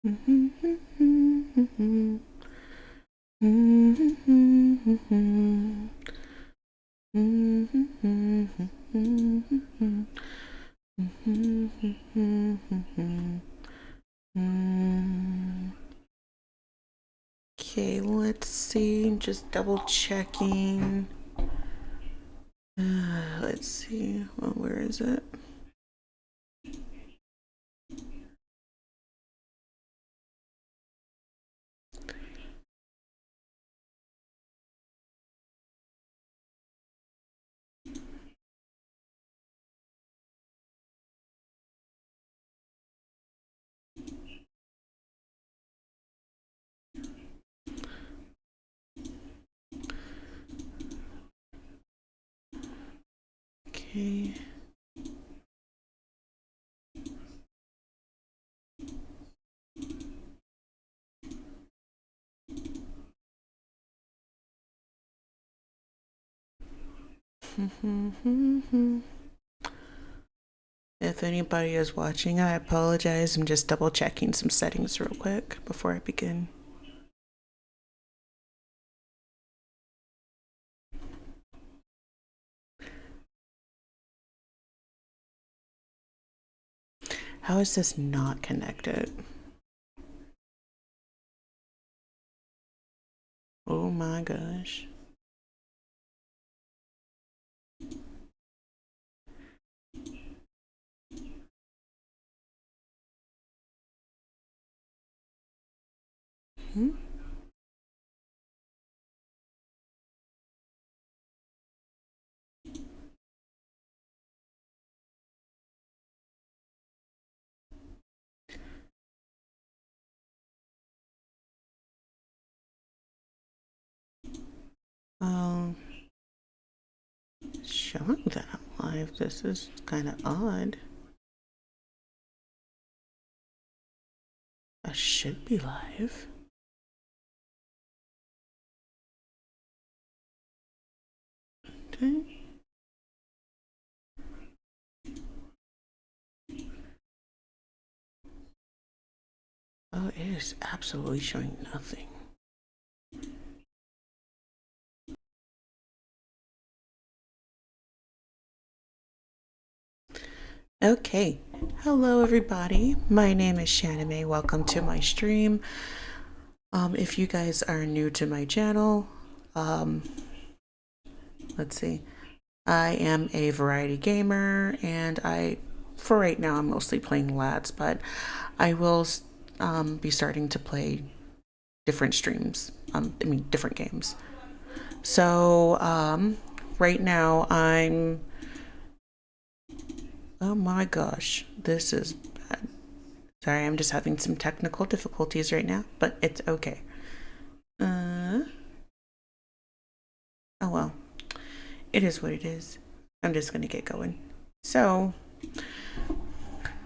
Okay, let's see. Just double checking. Let's see. Well, where is it? Okay. If anybody is watching, I apologize. I'm just double checking some settings real quick before I begin. How is this not connected? Oh my gosh. Hmm? Um, showing that I'm live. This is kind of odd. I should be live. Okay. Oh, it is absolutely showing nothing. Okay, hello everybody. My name is Shannon May. Welcome to my stream. If you guys are new to my channel, let's see. I am a variety gamer, and for right now, I'm mostly playing LADs, but I will be starting to play different streams. Different games. So right now, oh my gosh, this is bad. Sorry, I'm just having some technical difficulties right now, but it's okay. Oh well, it is what it is. I'm just gonna get going. So,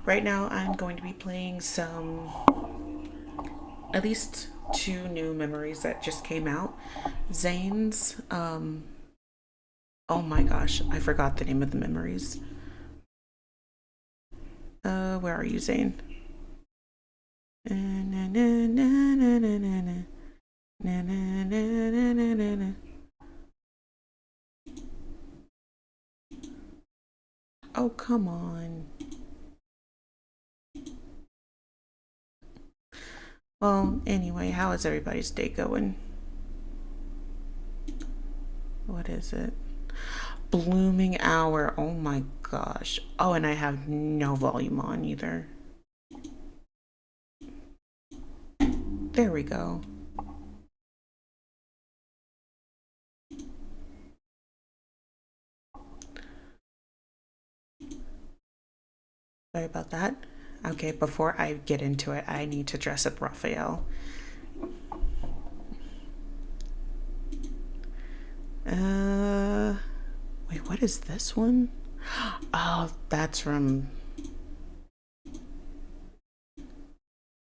right now I'm going to be playing at least two new memories that just came out. Zayne's, oh my gosh, I forgot the name of the memories. Where are you, Zayne? Oh, come on. Well, anyway, how is everybody's day going? What is it? Blooming Hour. Oh my gosh. Oh, and I have no volume on either. There we go. Sorry about that. Okay, before I get into it, I need to dress up Raphael. Wait, what is this one? Oh, that's from.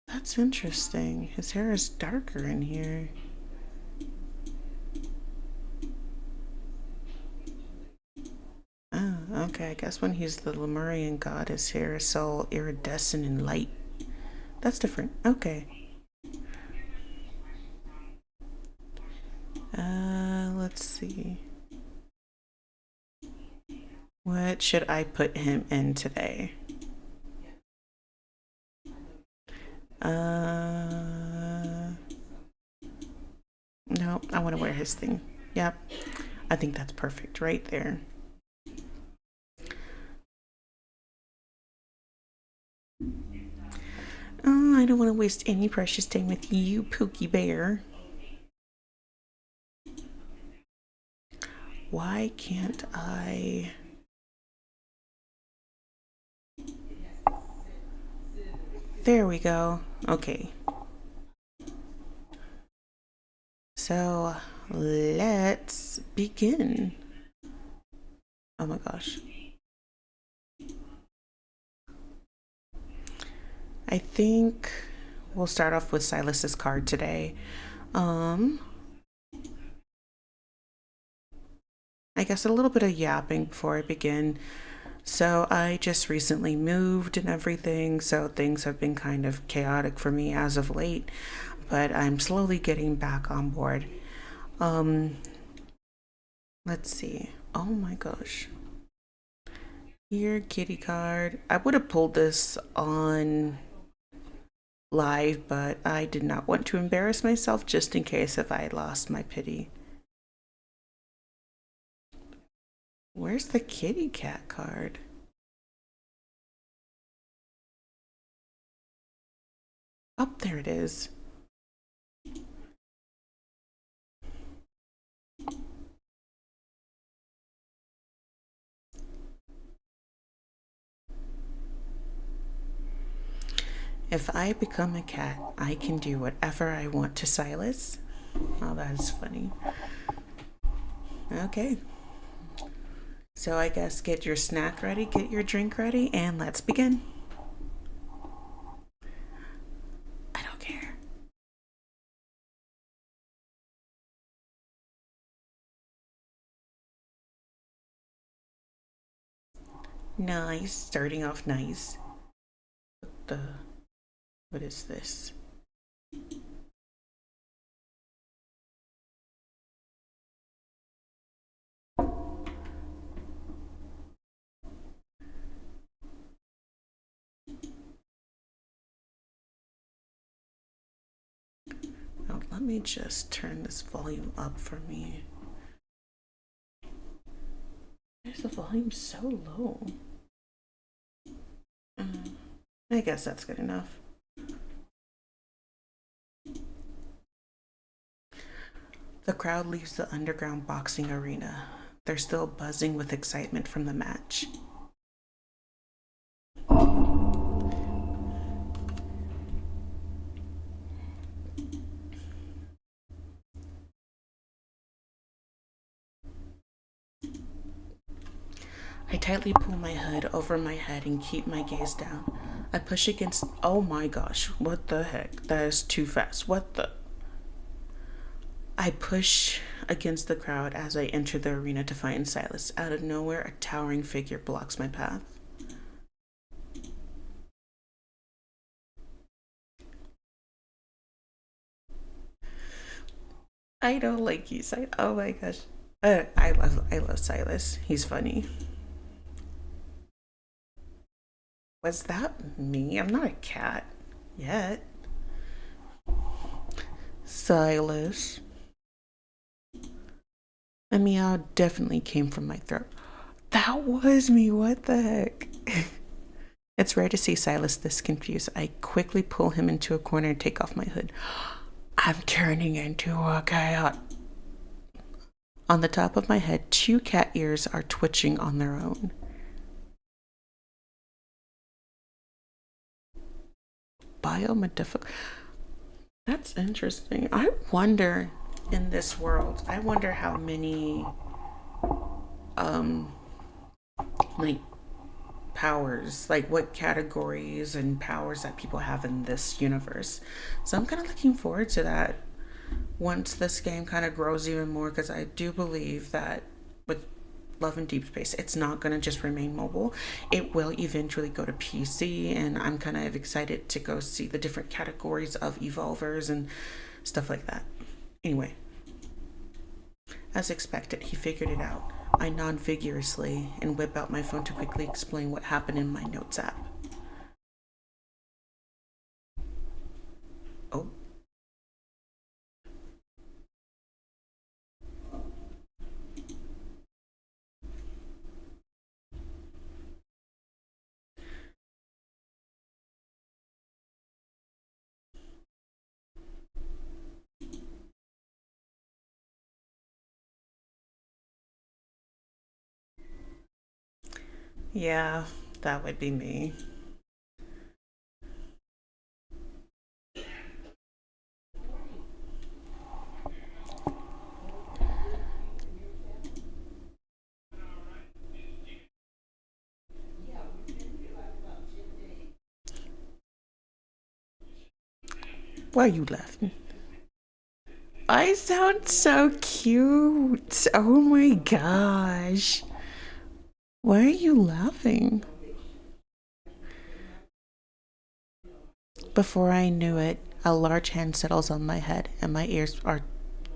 That's interesting. His hair is darker in here. Oh, okay. I guess when he's the Lemurian god, his hair is so iridescent and light. that's different. Okay. Let's see. What should I put him in today? No, I want to wear his thing. Yep. I think that's perfect right there. Oh, I don't want to waste any precious time with you, Pookie Bear. Why can't I? There we go. Okay. So let's begin. Oh my gosh. I think we'll start off with Sylus's card today. Um, I guess a little bit of yapping before I begin. So I just recently moved and everything, so things have been kind of chaotic for me as of late, but I'm slowly getting back on board. Um, let's see. Oh my gosh. Here, kitty card. I would have pulled this on live, but I did not want to embarrass myself just in case if I lost my pity. Where's the kitty cat card? Oh, there it is. If I become a cat, I can do whatever I want to Sylus. Oh, that's funny. Okay. So I guess get your snack ready, get your drink ready, and let's begin. I don't care. Nice. Starting off nice. The what is this? Oh, let me just turn this volume up for me. Why is the volume so low? I guess that's good enough. The crowd leaves the underground boxing arena. They're still buzzing with excitement from the match. I tightly pull my hood over my head and keep my gaze down. I push against. Oh my gosh, what the heck? That is too fast. What the? I push against the crowd as I enter the arena to find Sylus. Out of nowhere, a towering figure blocks my path. I don't like you, Sylus. Oh my gosh. I love Sylus. He's funny. Was that me? I'm not a cat yet. Sylus. A meow definitely came from my throat. That was me. What the heck? It's rare to see Sylus this confused. I quickly pull him into a corner and take off my hood. I'm turning into a cat. On the top of my head, two cat ears are twitching on their own. Biomedical. That's interesting. I wonder in this world, I wonder how many um like powers, like what categories and powers that people have in this universe. So I'm kind of looking forward to that once this game kind of grows even more because I do believe that with love in Deepspace. It's not going to just remain mobile. It will eventually go to PC, and I'm kind of excited to go see the different categories of evolvers and stuff like that. Anyway, as expected, he figured it out. I nod vigorously and whip out my phone to quickly explain what happened in my notes app. Oh, yeah, that would be me. Why are you laughing? I sound so cute. Oh my gosh. Why are you laughing? Before I knew it, a large hand settles on my head and my ears are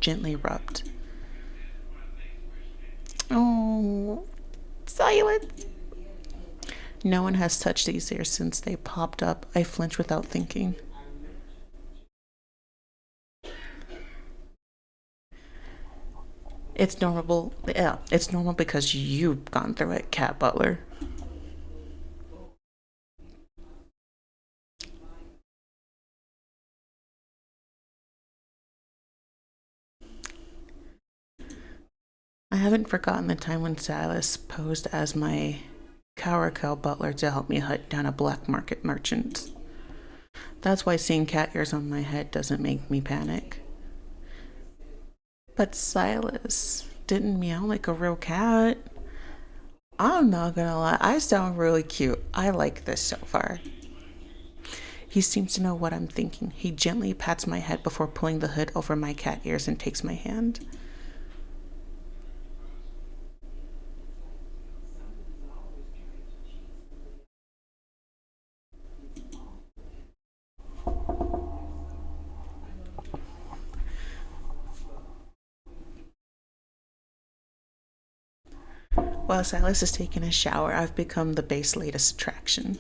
gently rubbed. Oh, silence. No one has touched these ears since they popped up. I flinch without thinking. It's normal. Yeah, it's normal because you've gone through it, Cat Butler. I haven't forgotten the time when Sylus posed as my cowrakel butler to help me hunt down a black market merchant. That's why seeing cat ears on my head doesn't make me panic. But Sylus didn't meow like a real cat. I'm not gonna lie, I sound really cute. I like this so far. He seems to know what I'm thinking. He gently pats my head before pulling the hood over my cat ears and takes my hand. While Sylus is taking a shower, I've become the base latest attraction.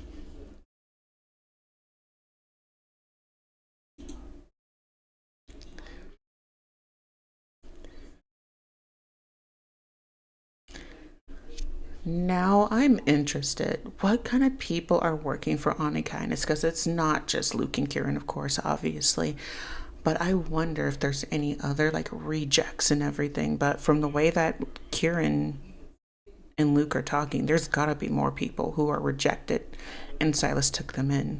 Now I'm interested. What kind of people are working for Onikindness? Because it's not just Luke and Kieran, of course, obviously. But I wonder if there's any other like rejects and everything. But from the way that Kieran and Luke are talking, there's gotta be more people who are rejected, and Sylus took them in.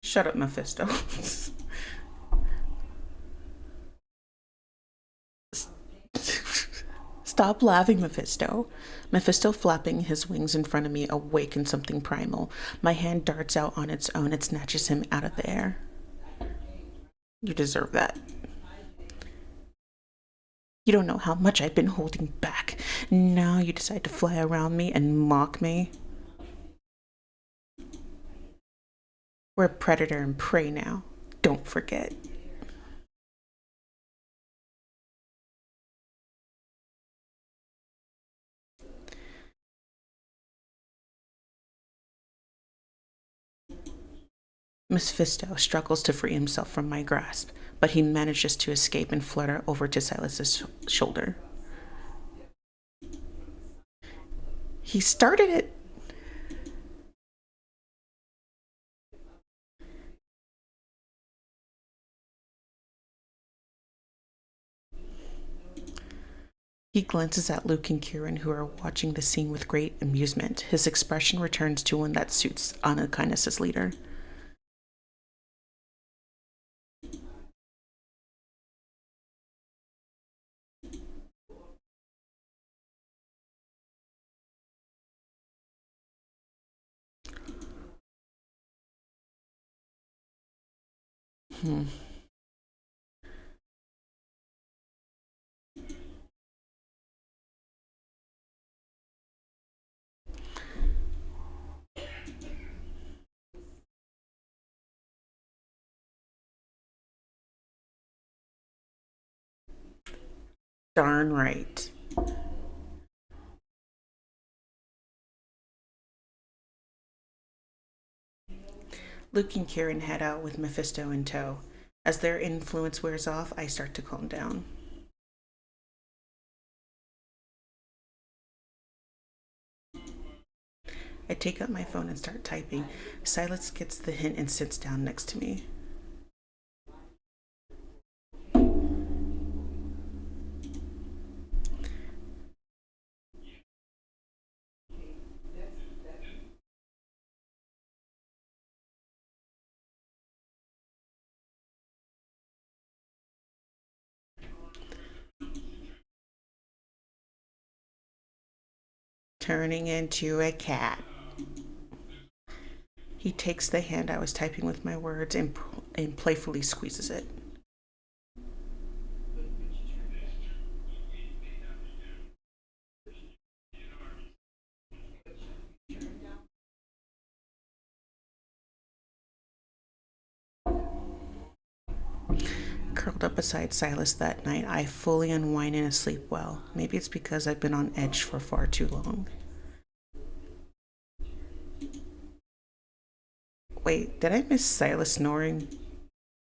Shut up, Mephisto. Stop laughing, Mephisto. Mephisto flapping his wings in front of me awakens something primal. My hand darts out on its own and snatches him out of the air. You deserve that. You don't know how much I've been holding back. Now you decide to fly around me and mock me. We're predator and prey now. Don't forget. Mephisto struggles to free himself from my grasp, but he manages to escape and flutter over to Silas's shoulder. He started it. He glances at Luke and Kieran, who are watching the scene with great amusement. His expression returns to one that suits Anna Kindness's leader. Hmm. Darn right. Luke and Kieran head out with Mephisto in tow. As their influence wears off, I start to calm down. I take up my phone and start typing. Silas gets the hint and sits down next to me. Turning into a cat. He takes the hand I was typing with my words and playfully squeezes it. Curled up beside Silas that night, I fully unwind and sleep well. Maybe it's because I've been on edge for far too long. Wait, did I miss Silas snoring?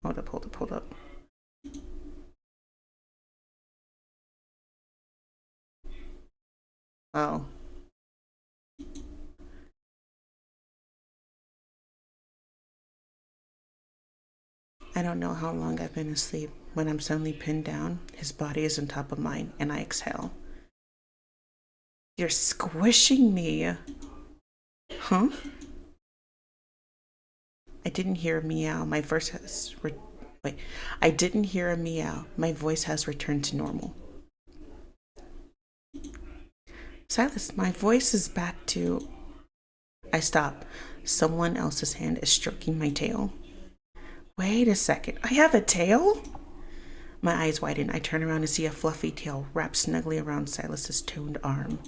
Hold up, hold up, hold up. Oh, I don't know how long I've been asleep when I'm suddenly pinned down. His body is on top of mine, and I exhale. You're squishing me. Huh? I didn't hear a meow. My voice has. Wait. I didn't hear a meow. My voice has returned to normal. Silas, my voice is back to. I stop. Someone else's hand is stroking my tail. Wait a second. I have a tail? My eyes widen. I turn around and see a fluffy tail wrapped snugly around Silas's toned arm.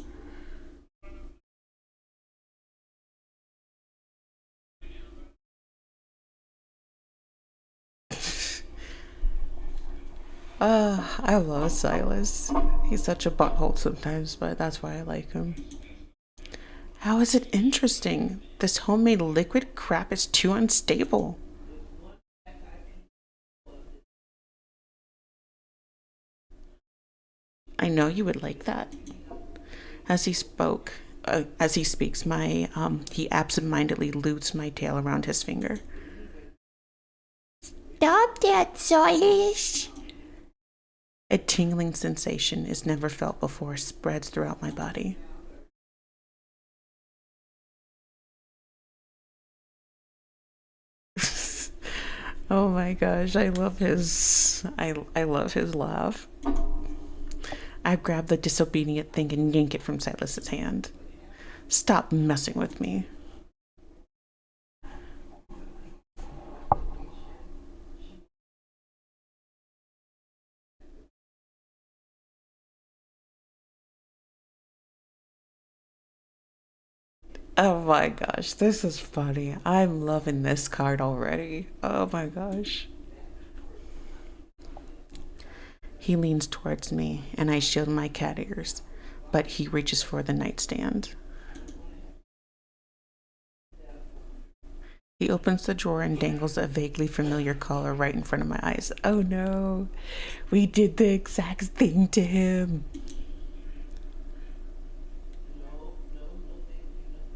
I love Silas. He's such a butthole sometimes, but that's why I like him. How is it interesting? This homemade liquid crap is too unstable. I know you would like that. As he speaks, he absentmindedly loops my tail around his finger. Stop that, Silas! A tingling sensation is never felt before spreads throughout my body. Oh my gosh, I love his laugh. I grab the disobedient thing and yank it from Silas's hand. Stop messing with me. Oh my gosh, this is funny. I'm loving this card already. Oh my gosh. He leans towards me and I shield my cat ears, but he reaches for the nightstand. He opens the drawer and dangles a vaguely familiar collar right in front of my eyes. Oh no, we did the exact thing to him.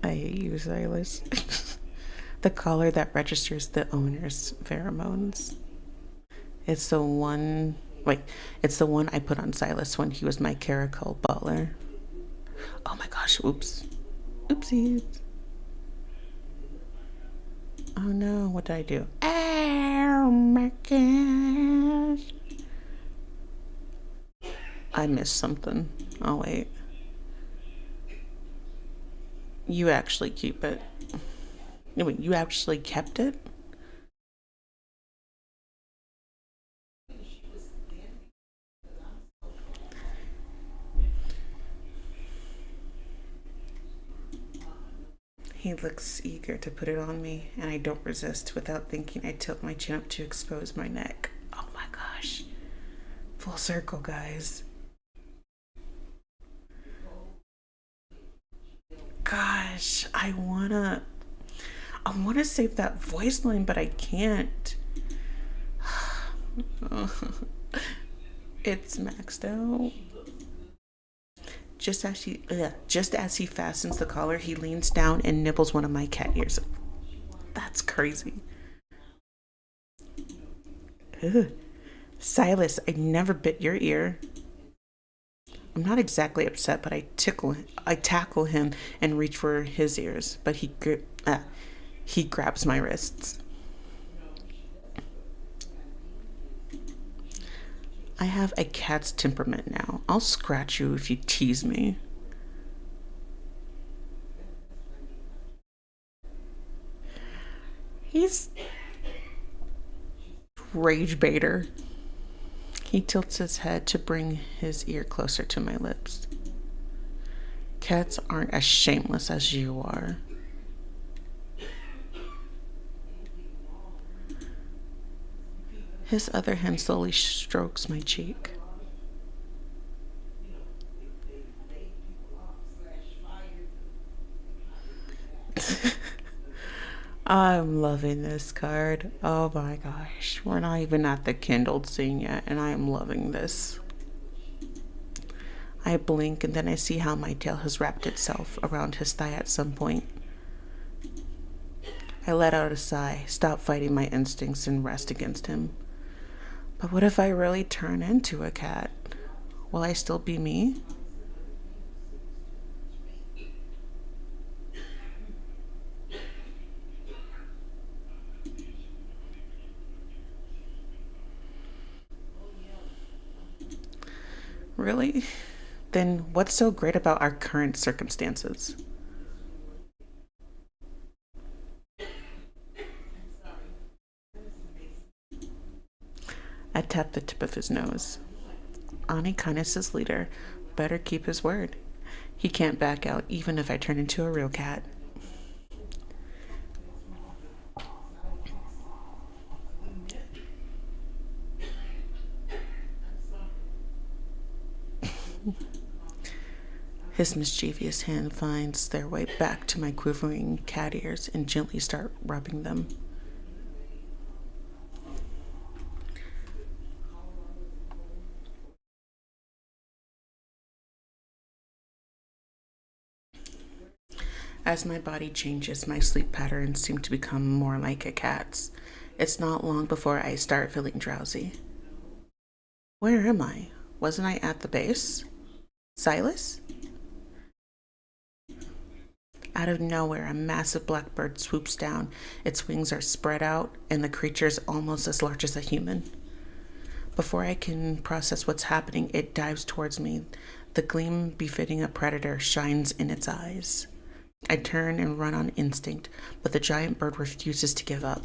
I hate you, Silas. The collar that registers the owner's pheromones. It's the one. Wait, it's the one I put on Silas when he was my caracal butler. Oh my gosh, oops. Oopsies. Oh no, what did I do? Oh my gosh. I missed something. Oh wait. You actually keep it. Wait, you actually kept it? He looks eager to put it on me, and I don't resist. Without thinking, I tilt my chin up to expose my neck. Oh my gosh. Full circle, guys. Gosh, I wanna save that voice line, but I can't. It's maxed out. Just as he fastens the collar, he leans down and nibbles one of my cat ears. That's crazy. Ugh. Sylus, I never bit your ear. I'm not exactly upset, but I tackle him and reach for his ears, but he grabs my wrists. I have a cat's temperament now. I'll scratch you if you tease me. He's rage baiter. He tilts his head to bring his ear closer to my lips. Cats aren't as shameless as you are. His other hand slowly strokes my cheek. I'm loving this card. Oh my gosh. We're not even at the kindled scene yet, and I am loving this. I blink and then I see how my tail has wrapped itself around his thigh at some point. I let out a sigh, stop fighting my instincts, and rest against him. But what if I really turn into a cat? Will I still be me? Really? Then what's so great about our current circumstances? I tap the tip of his nose. Ani Kindness's leader better keep his word. He can't back out even if I turn into a real cat. His mischievous hand finds their way back to my quivering cat ears and gently start rubbing them. As my body changes, my sleep patterns seem to become more like a cat's. It's not long before I start feeling drowsy. Where am I? Wasn't I at the base? Sylus? Out of nowhere, a massive black bird swoops down. Its wings are spread out, and the creature is almost as large as a human. Before I can process what's happening, it dives towards me. The gleam befitting a predator shines in its eyes. I turn and run on instinct, but the giant bird refuses to give up.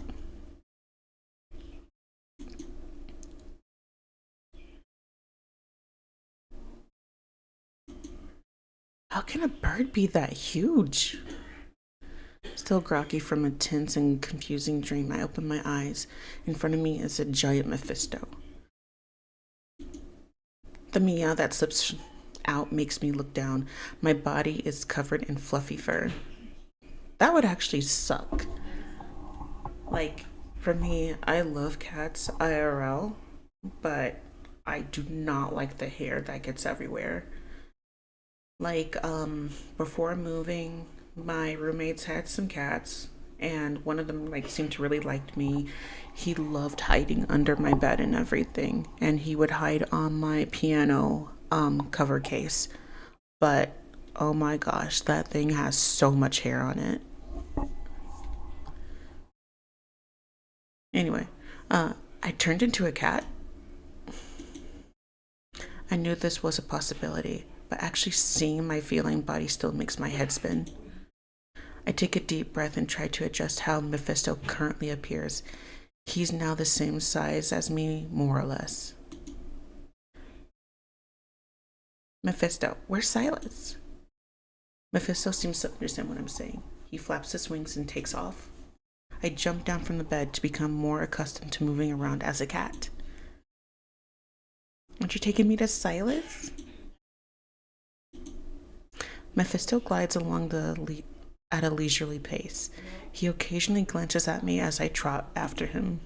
How can a bird be that huge? Still groggy from a tense and confusing dream, I open my eyes. In front of me is a giant Mephisto. The meow that slips out makes me look down. My body is covered in fluffy fur. That would actually suck. Like, for me, I love cats IRL, but I do not like the hair that gets everywhere. Like, before moving, my roommates had some cats, and one of them like seemed to really like me. He loved hiding under my bed and everything, and he would hide on my piano cover case. But oh my gosh, that thing has so much hair on it. Anyway, I turned into a cat. I knew this was a possibility, but actually seeing my feeling body still makes my head spin. I take a deep breath and try to adjust how Mephisto currently appears. He's now the same size as me, more or less. Mephisto, where's Sylus? Mephisto seems to understand what I'm saying. He flaps his wings and takes off. I jump down from the bed to become more accustomed to moving around as a cat. Aren't you taking me to Sylus? Mephisto glides along at a leisurely pace. He occasionally glances at me as I trot after him.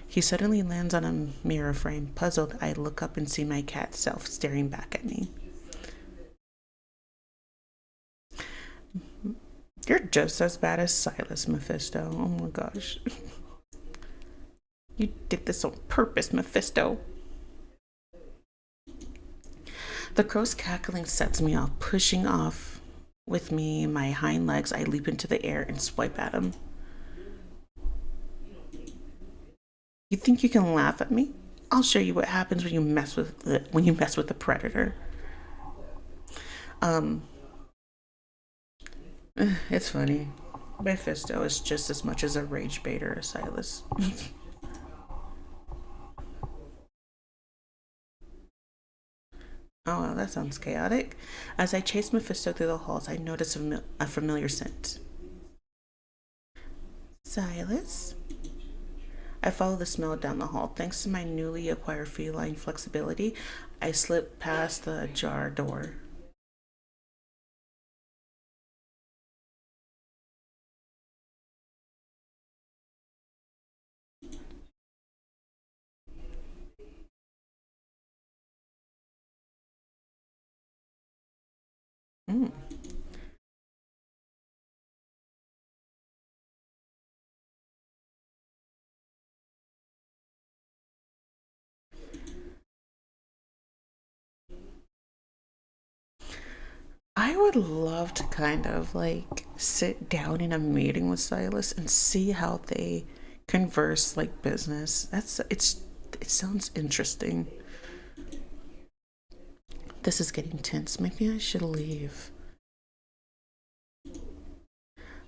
He suddenly lands on a mirror frame. Puzzled, I look up and see my cat self staring back at me. You're just as bad as Sylus, Mephisto. Oh my gosh. You did this on purpose, Mephisto. The crow's cackling sets me off. Pushing off with me my hind legs, I leap into the air and swipe at him. You think you can laugh at me? I'll show you what happens when you mess with the predator. It's funny. Mephisto is just as much as a rage baiter as Sylus. Oh, well, that sounds chaotic. As I chase Mephisto through the halls, I notice a familiar scent. Sylus? I follow the smell down the hall. Thanks to my newly acquired feline flexibility, I slip past the ajar door. Mm. I would love to kind of like sit down in a meeting with Sylus and see how they converse like business. It sounds interesting. This is getting tense. Maybe I should leave.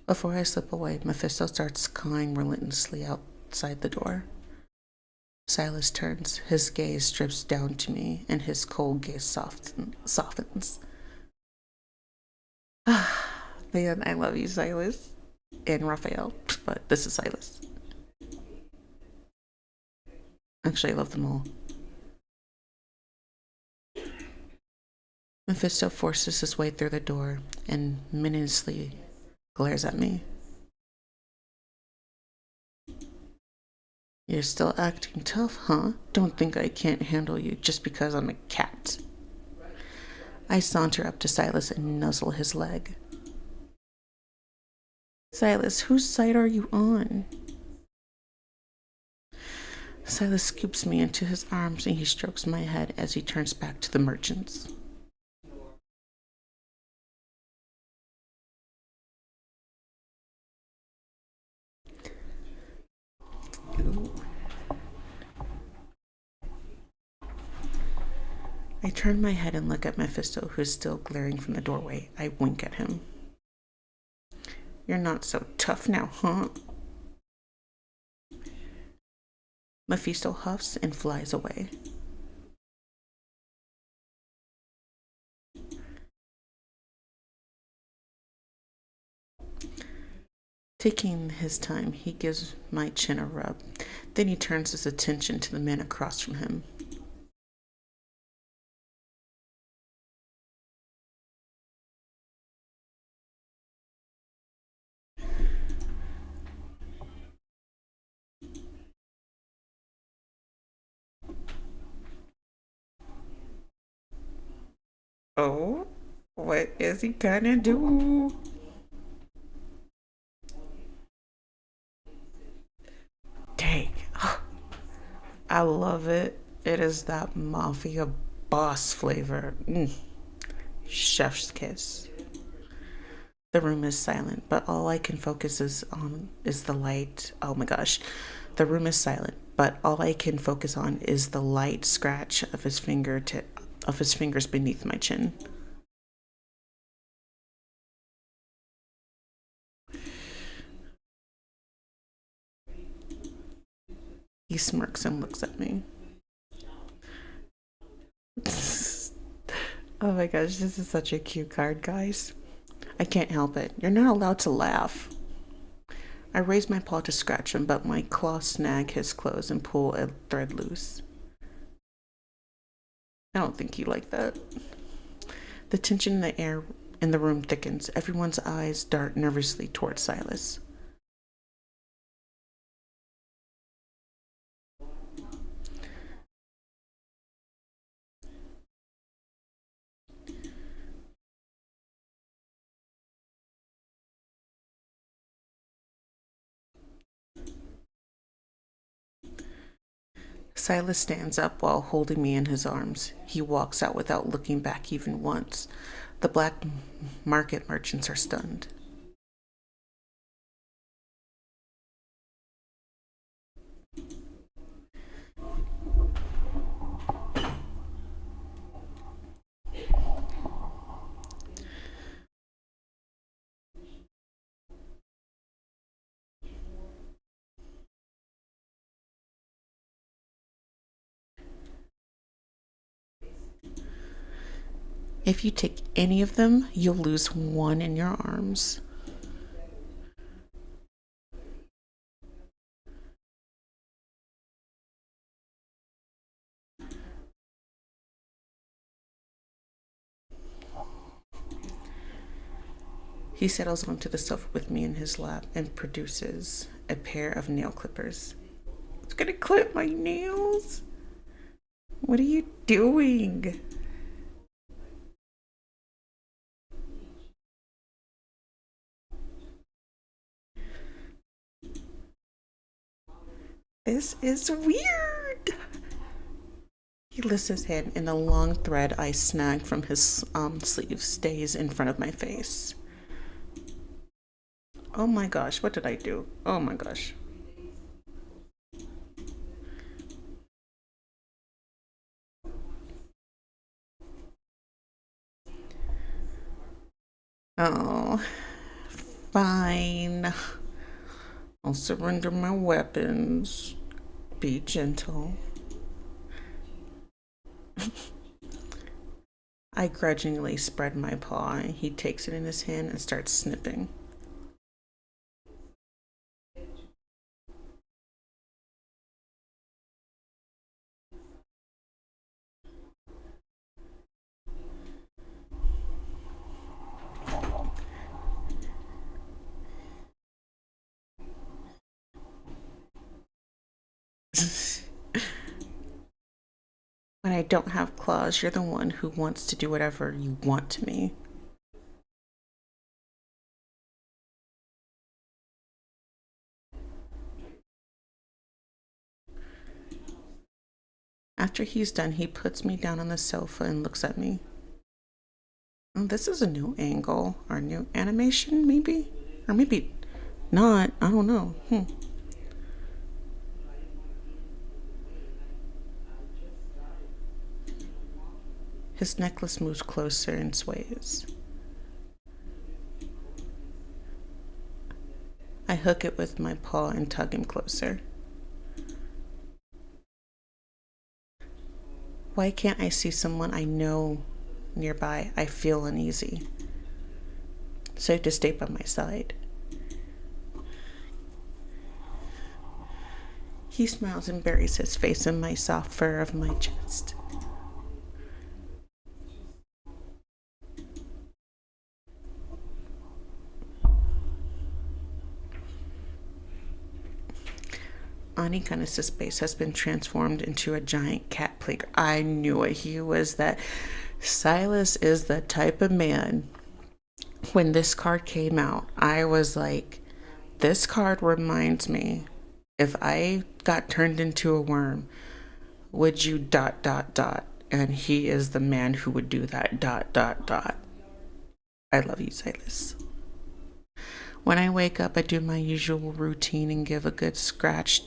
Before I slip away, Mephisto starts cawing relentlessly outside the door. Sylus turns. His gaze drifts down to me, and his cold gaze softens. Man, I love you, Sylus. And Raphael, but this is Sylus. Actually, I love them all. Mephisto forces his way through the door and menacingly glares at me. You're still acting tough, huh? Don't think I can't handle you just because I'm a cat. I saunter up to Sylus and nuzzle his leg. Sylus, whose side are you on? Sylus scoops me into his arms and he strokes my head as he turns back to the merchants. Ooh. I turn my head and look at Mephisto, who is still glaring from the doorway. I wink at him. You're not so tough now, huh? Mephisto huffs and flies away. Taking his time, he gives my chin a rub. Then he turns his attention to the man across from him. Oh, what is he gonna do? Dang. I love it. It is that mafia boss flavor. Chef's kiss. The room is silent, but all I can focus on is the light. Oh my gosh. The room is silent, but all I can focus on is the light scratch of his fingers beneath my chin. He smirks and looks at me. Oh my gosh, this is such a cute card, guys. I can't help it. You're not allowed to laugh. I raise my paw to scratch him, but my claws snag his clothes and pull a thread loose. I don't think you like that. The tension in the air in the room thickens. Everyone's eyes dart nervously toward Sylus. Silas stands up while holding me in his arms. He walks out without looking back even once. The black market merchants are stunned. If you take any of them, you'll lose one in your arms. He settles onto the sofa with me in his lap and produces a pair of nail clippers. It's gonna clip my nails. What are you doing? This is weird. He lifts his hand, and the long thread I snag from his sleeve stays in front of my face. Oh my gosh, what did I do? Oh my gosh. Oh, fine. I'll surrender my weapons. Be gentle. I grudgingly spread my paw, and he takes it in his hand and starts snipping. When I don't have claws, you're the one who wants to do whatever you want to me. After he's done, he puts me down on the sofa and looks at me. Oh, this is a new angle or new animation, maybe? Or maybe not. I don't know. His necklace moves closer and sways. I hook it with my paw and tug him closer. Why can't I see someone I know nearby? I feel uneasy. So to stay by my side. He smiles and buries his face in my soft fur of my chest. Anikanus' base has been transformed into a giant cat playground. I knew it. He was that. Sylus is the type of man. When this card came out, I was like, this card reminds me, if I got turned into a worm, would you ... And he is the man who would do that ... I love you, Sylus. When I wake up, I do my usual routine and give a good scratch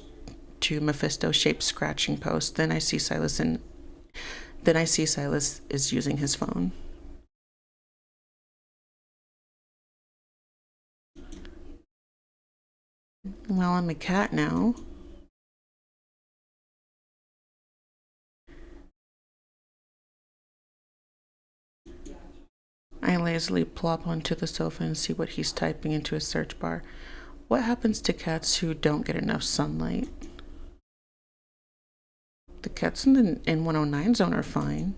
to Mephisto-shaped scratching post. Then I see Sylus is using his phone. Well, I'm a cat now. I I lazily plop onto the sofa and see what he's typing into his search bar. What happens to cats who don't get enough sunlight? The cats in the N109 zone are fine.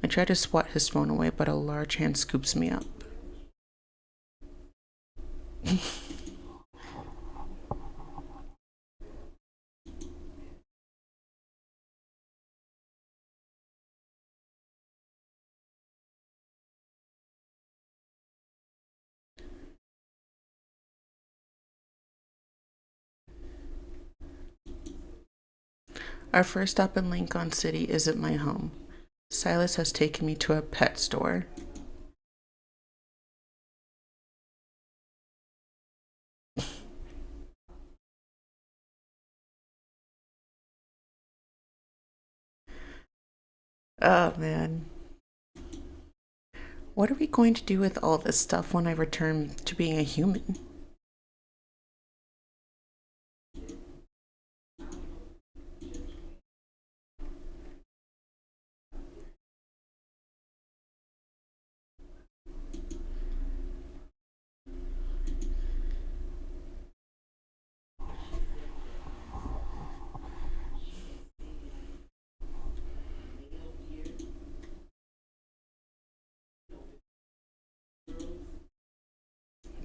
I try to swat his phone away, but a large hand scoops me up. Our first stop in Lincoln City isn't my home. Sylus has taken me to a pet store. Oh man. What are we going to do with all this stuff when I return to being a human?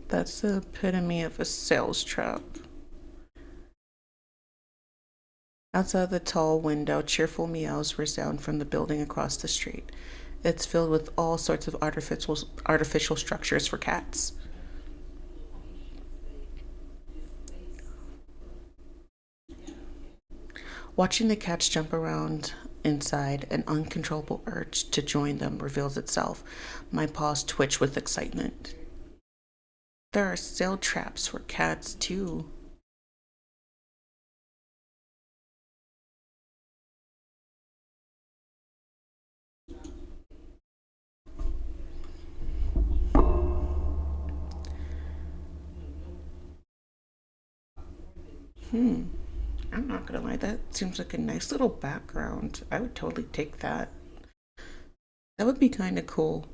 That's the epitome of a sales trap. Outside the tall window, cheerful meows resound from the building across the street. It's filled with all sorts of artificial structures for cats. Watching the cats jump around inside, an uncontrollable urge to join them reveals itself. My paws twitch with excitement. There are sale traps for cats, too. I'm not gonna lie, that seems like a nice little background. I would totally take that. That would be kind of cool.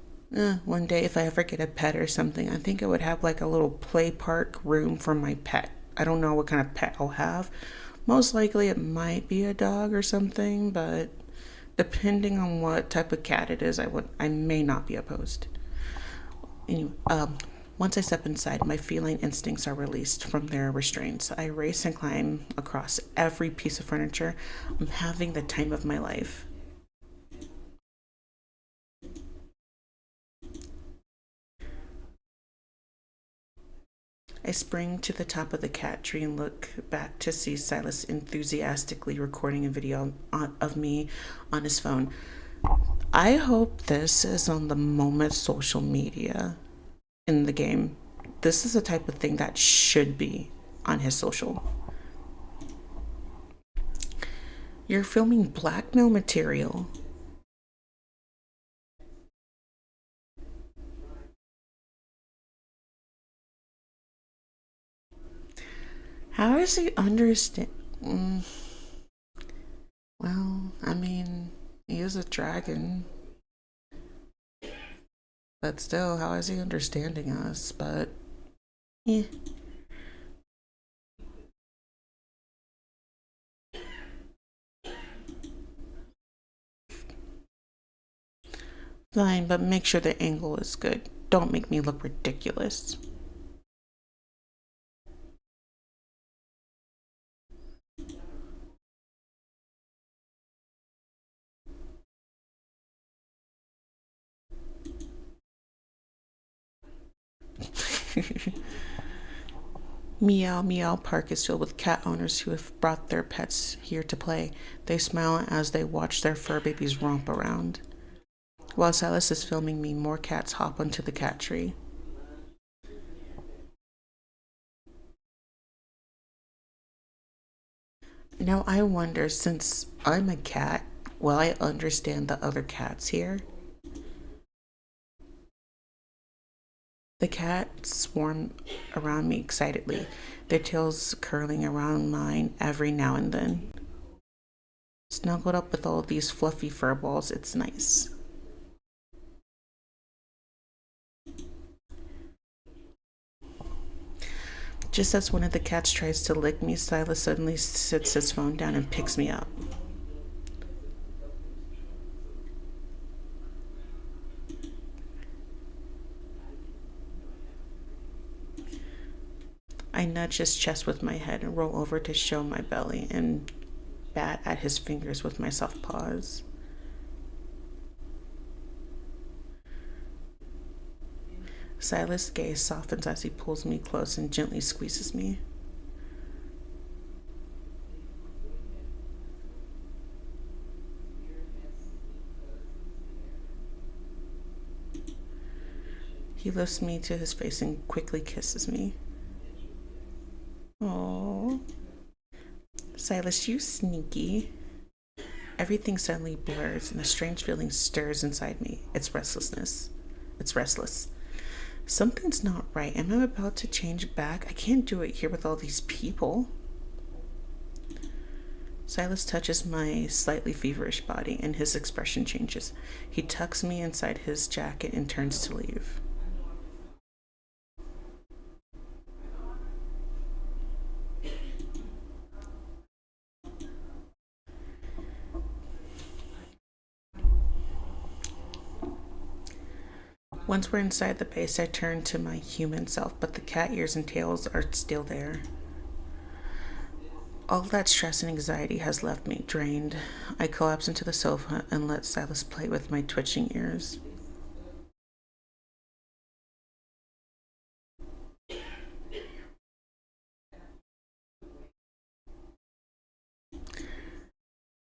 One day, if I ever get a pet or something, I think I would have like a little play park room for my pet. I don't know what kind of pet I'll have. Most likely, it might be a dog or something, but depending on what type of cat it is, I may not be opposed. Anyway, once I step inside, my feline instincts are released from their restraints. I race and climb across every piece of furniture. I'm having the time of my life. I spring to the top of the cat tree and look back to see Silas enthusiastically recording a video of me on his phone. I hope this is on the moment social media in the game. This is the type of thing that should be on his social. You're filming blackmail material. How does he understand? Mm, well, I mean, he is a dragon, but still, how is he understanding us? But, yeah. Fine, but make sure the angle is good. Don't make me look ridiculous. Meow Meow Park is filled with cat owners who have brought their pets here to play. They smile as they watch their fur babies romp around. While Silas is filming me, more cats hop onto the cat tree. Now I wonder, since I'm a cat, will I understand the other cats here? The cats swarm around me excitedly, their tails curling around mine every now and then. Snuggled up with all these fluffy fur balls, it's nice. Just as one of the cats tries to lick me, Sylus suddenly sits his phone down and picks me up. I nudge his chest with my head and roll over to show my belly and bat at his fingers with my soft paws. Sylus' gaze softens as he pulls me close and gently squeezes me. He lifts me to his face and quickly kisses me. Oh, Sylus, you sneaky. Everything suddenly blurs and a strange feeling stirs inside me. It's restlessness. It's restless. Something's not right. Am I about to change back? I can't do it here with all these people. Sylus touches my slightly feverish body and his expression changes. He tucks me inside his jacket and turns to leave. Once we're inside the base, I turn to my human self, but the cat ears and tails are still there. All that stress and anxiety has left me drained. I collapse into the sofa and let Sylus play with my twitching ears.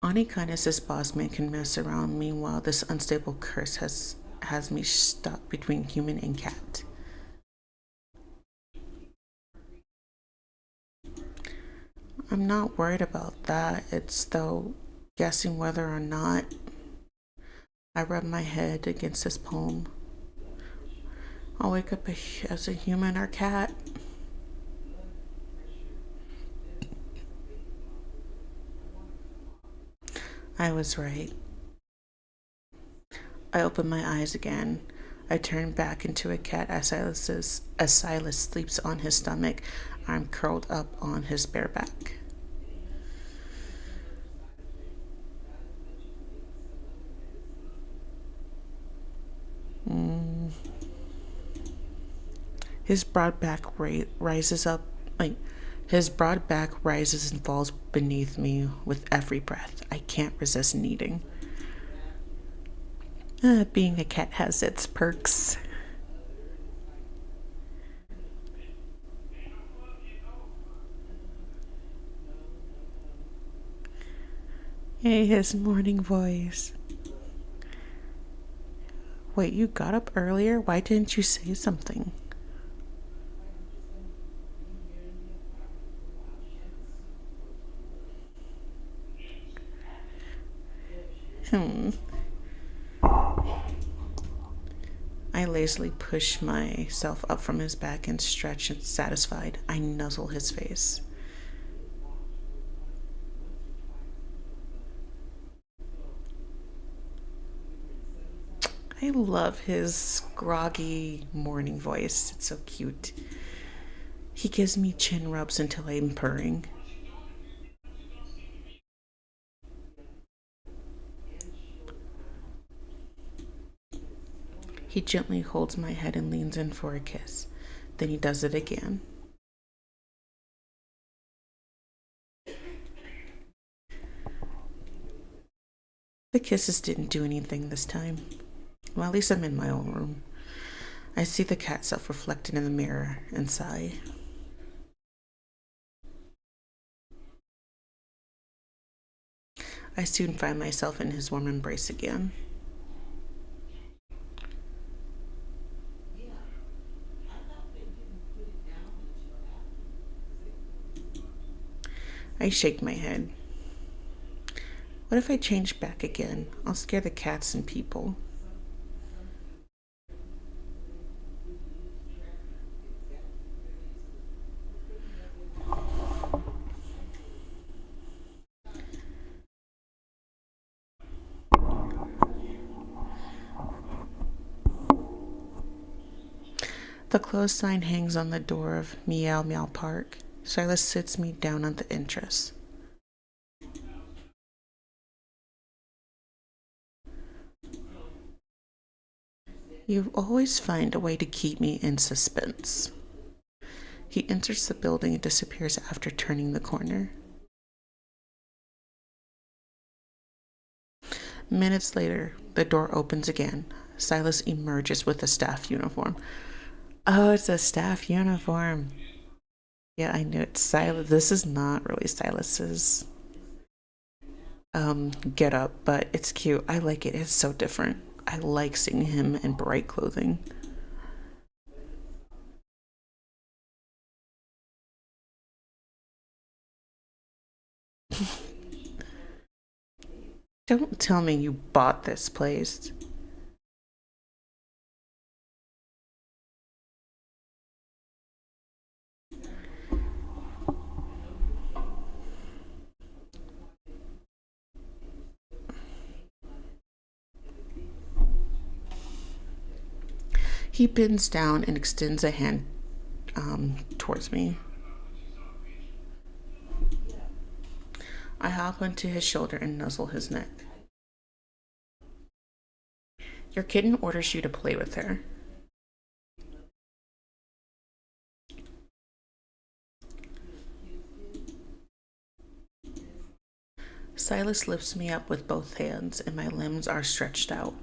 Ani Kindness's boss man can mess around. Meanwhile, this unstable curse has me stuck between human and cat. I'm not worried about that. It's though guessing whether or not. I rub my head against his palm. I'll wake up as a human or cat. I was right. I open my eyes again. I turn back into a cat as Sylus sleeps on his stomach. I'm curled up on his bare back. Mm. His broad back rises up, like his broad back rises and falls beneath me with every breath. I can't resist kneading. Being a cat has its perks. Hey, his morning voice. Wait, you got up earlier? Why didn't you say something? Hmm. I lazily push myself up from his back and stretch and satisfied. I nuzzle his face. I love his groggy morning voice. It's so cute. He gives me chin rubs until I'm purring. He gently holds my head and leans in for a kiss. Then he does it again. The kisses didn't do anything this time. Well, at least I'm in my own room. I see the cat self reflected in the mirror and sigh. I soon find myself in his warm embrace again. I shake my head. What if I change back again? I'll scare the cats and people. The closed sign hangs on the door of Meow Meow Park. Sylus sits me down on the entrance. You always find a way to keep me in suspense. He enters the building and disappears after turning the corner. Minutes later, the door opens again. Sylus emerges with a staff uniform. Oh, it's a staff uniform. Yeah, I knew it. Sylus. This is not really Sylus's get up, but it's cute. I like it. It's so different. I like seeing him in bright clothing. Don't tell me you bought this place. He bends down and extends a hand towards me. I hop onto his shoulder and nuzzle his neck. Your kitten orders you to play with her. Sylus lifts me up with both hands, and my limbs are stretched out.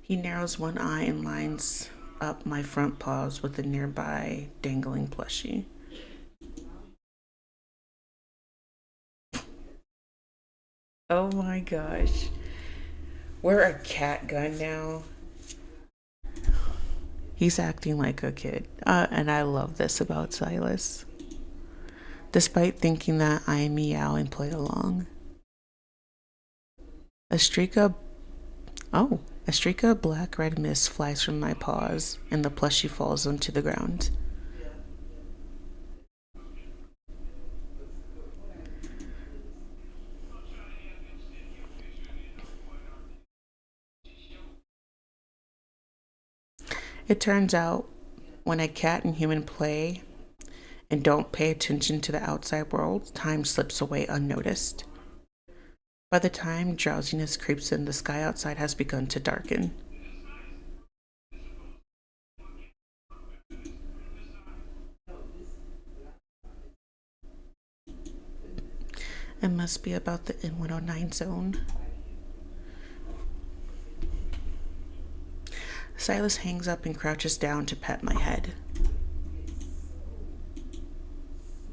He narrows one eye and lines up my front paws with the nearby dangling plushie. Oh my gosh. We're a cat gun now. He's acting like a kid. And I love this about Sylus. Despite thinking that I meow and play along. A streak of a streak of black red mist flies from my paws, and the plushie falls onto the ground. It turns out when a cat and human play and don't pay attention to the outside world, time slips away unnoticed. By the time drowsiness creeps in, the sky outside has begun to darken. It must be about the N109 zone. Sylus hangs up and crouches down to pet my head.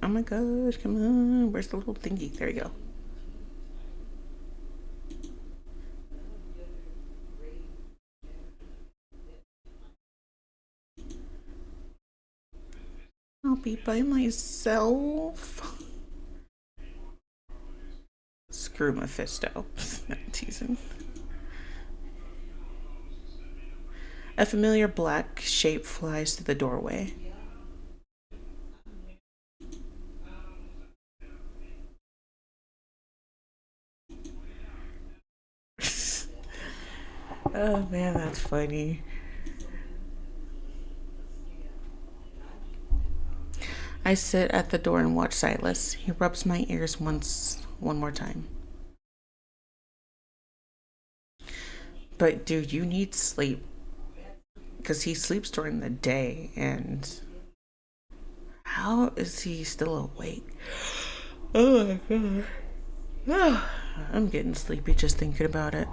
Oh my gosh, come on. Where's the little thingy? There you go. I'll be by myself. Screw Mephisto. Not teasing. A familiar black shape flies through the doorway. Oh man, that's funny. I sit at the door and watch Sylus. He rubs my ears one more time. But dude, you need sleep. Because he sleeps during the day, and how is he still awake? Oh my god. I'm getting sleepy just thinking about it.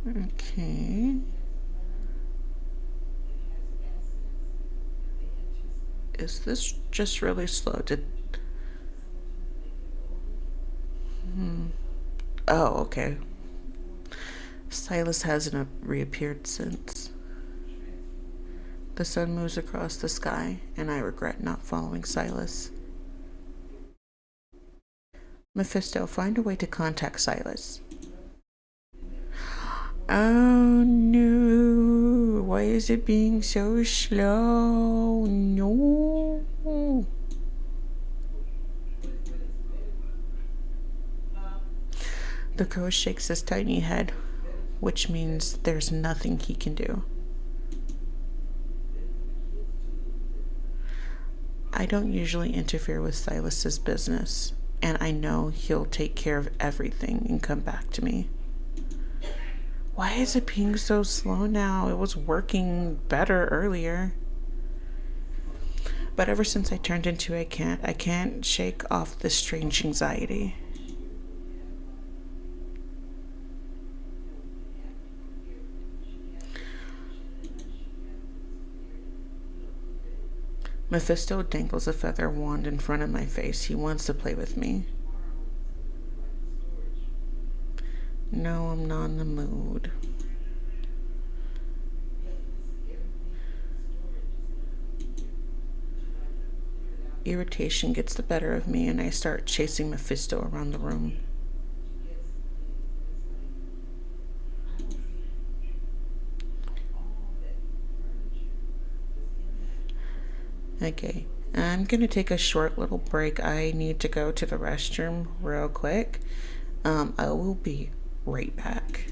Okay. Is this just really slow? Oh, okay. Sylus hasn't reappeared since. The sun moves across the sky, and I regret not following Sylus. Mephisto, find a way to contact Sylus. Oh no. Why is it being so slow? No. The crow shakes his tiny head, which means there's nothing he can do. I don't usually interfere with Sylus's business, and I know he'll take care of everything and come back to me. Why is it being so slow now? It was working better earlier. But ever since I turned into a cat, I can't shake off this strange anxiety. Mephisto dangles a feather wand in front of my face. He wants to play with me. No, I'm not in the mood. Irritation gets the better of me, and I start chasing Mephisto around the room. Okay, I'm gonna take a short little break. I need to go to the restroom real quick. I will be right back.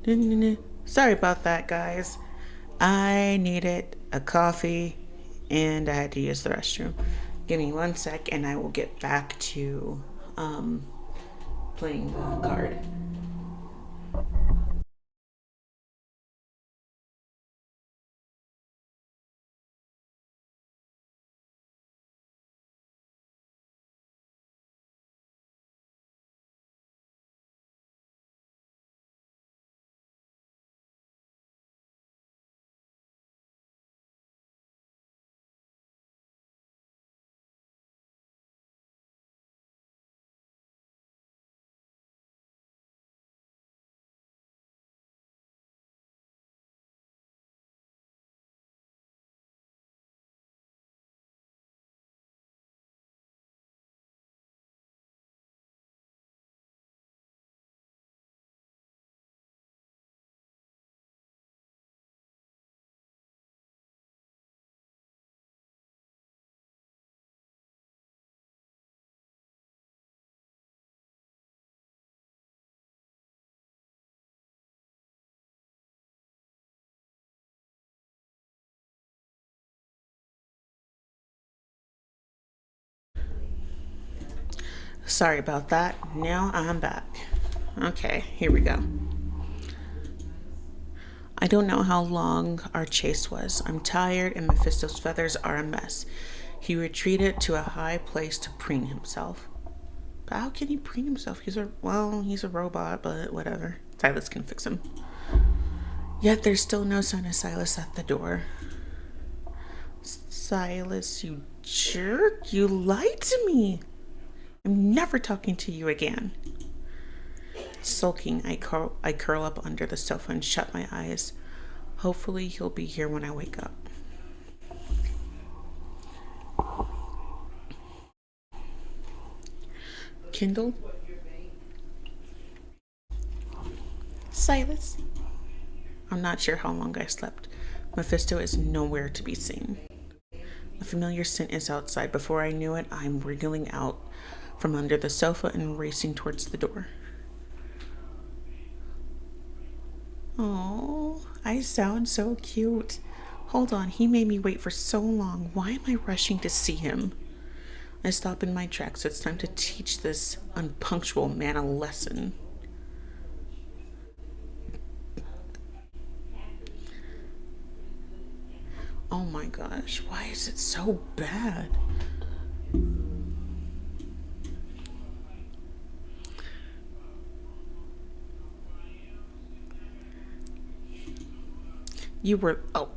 Sorry about that, guys. I needed a coffee and I had to use the restroom. Give me 1 sec and I will get back to um, playing the card. Sorry about that. Now I'm back. Okay, here we go. I don't know how long our chase was. I'm tired and Mephisto's feathers are a mess. He retreated to a high place to preen himself. But how can he preen himself? He's a robot, but whatever. Sylus can fix him. Yet there's still no sign of Sylus at the door. Sylus, you jerk! You lied to me! I'm never talking to you again. Sulking, I curl up under the sofa and shut my eyes. Hopefully he'll be here when I wake up. Kindle? Sylus? I'm not sure how long I slept. Mephisto is nowhere to be seen. A familiar scent is outside. Before I knew it, I'm wriggling out from under the sofa and racing towards the door. Oh, I sound so cute. Hold on, he made me wait for so long. Why am I rushing to see him? I stop in my tracks. It's time to teach this unpunctual man a lesson. Oh my gosh, why is it so bad? You were. Oh.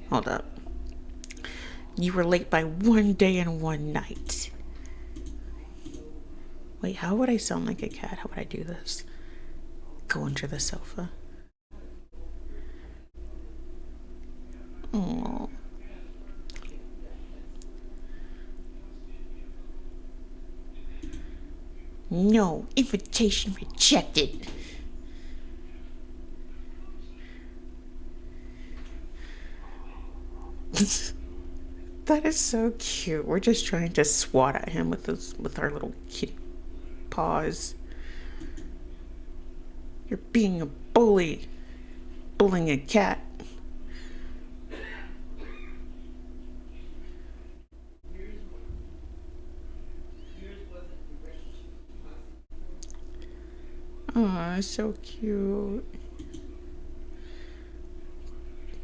Hold up. You were late by 1 day and 1 night. Wait, how would I sound like a cat? How would I do this? Go under the sofa. Oh. No, invitation rejected. That is so cute. We're just trying to swat at him with our little kitty paws. You're being a bully. Bullying a cat. Oh, so cute.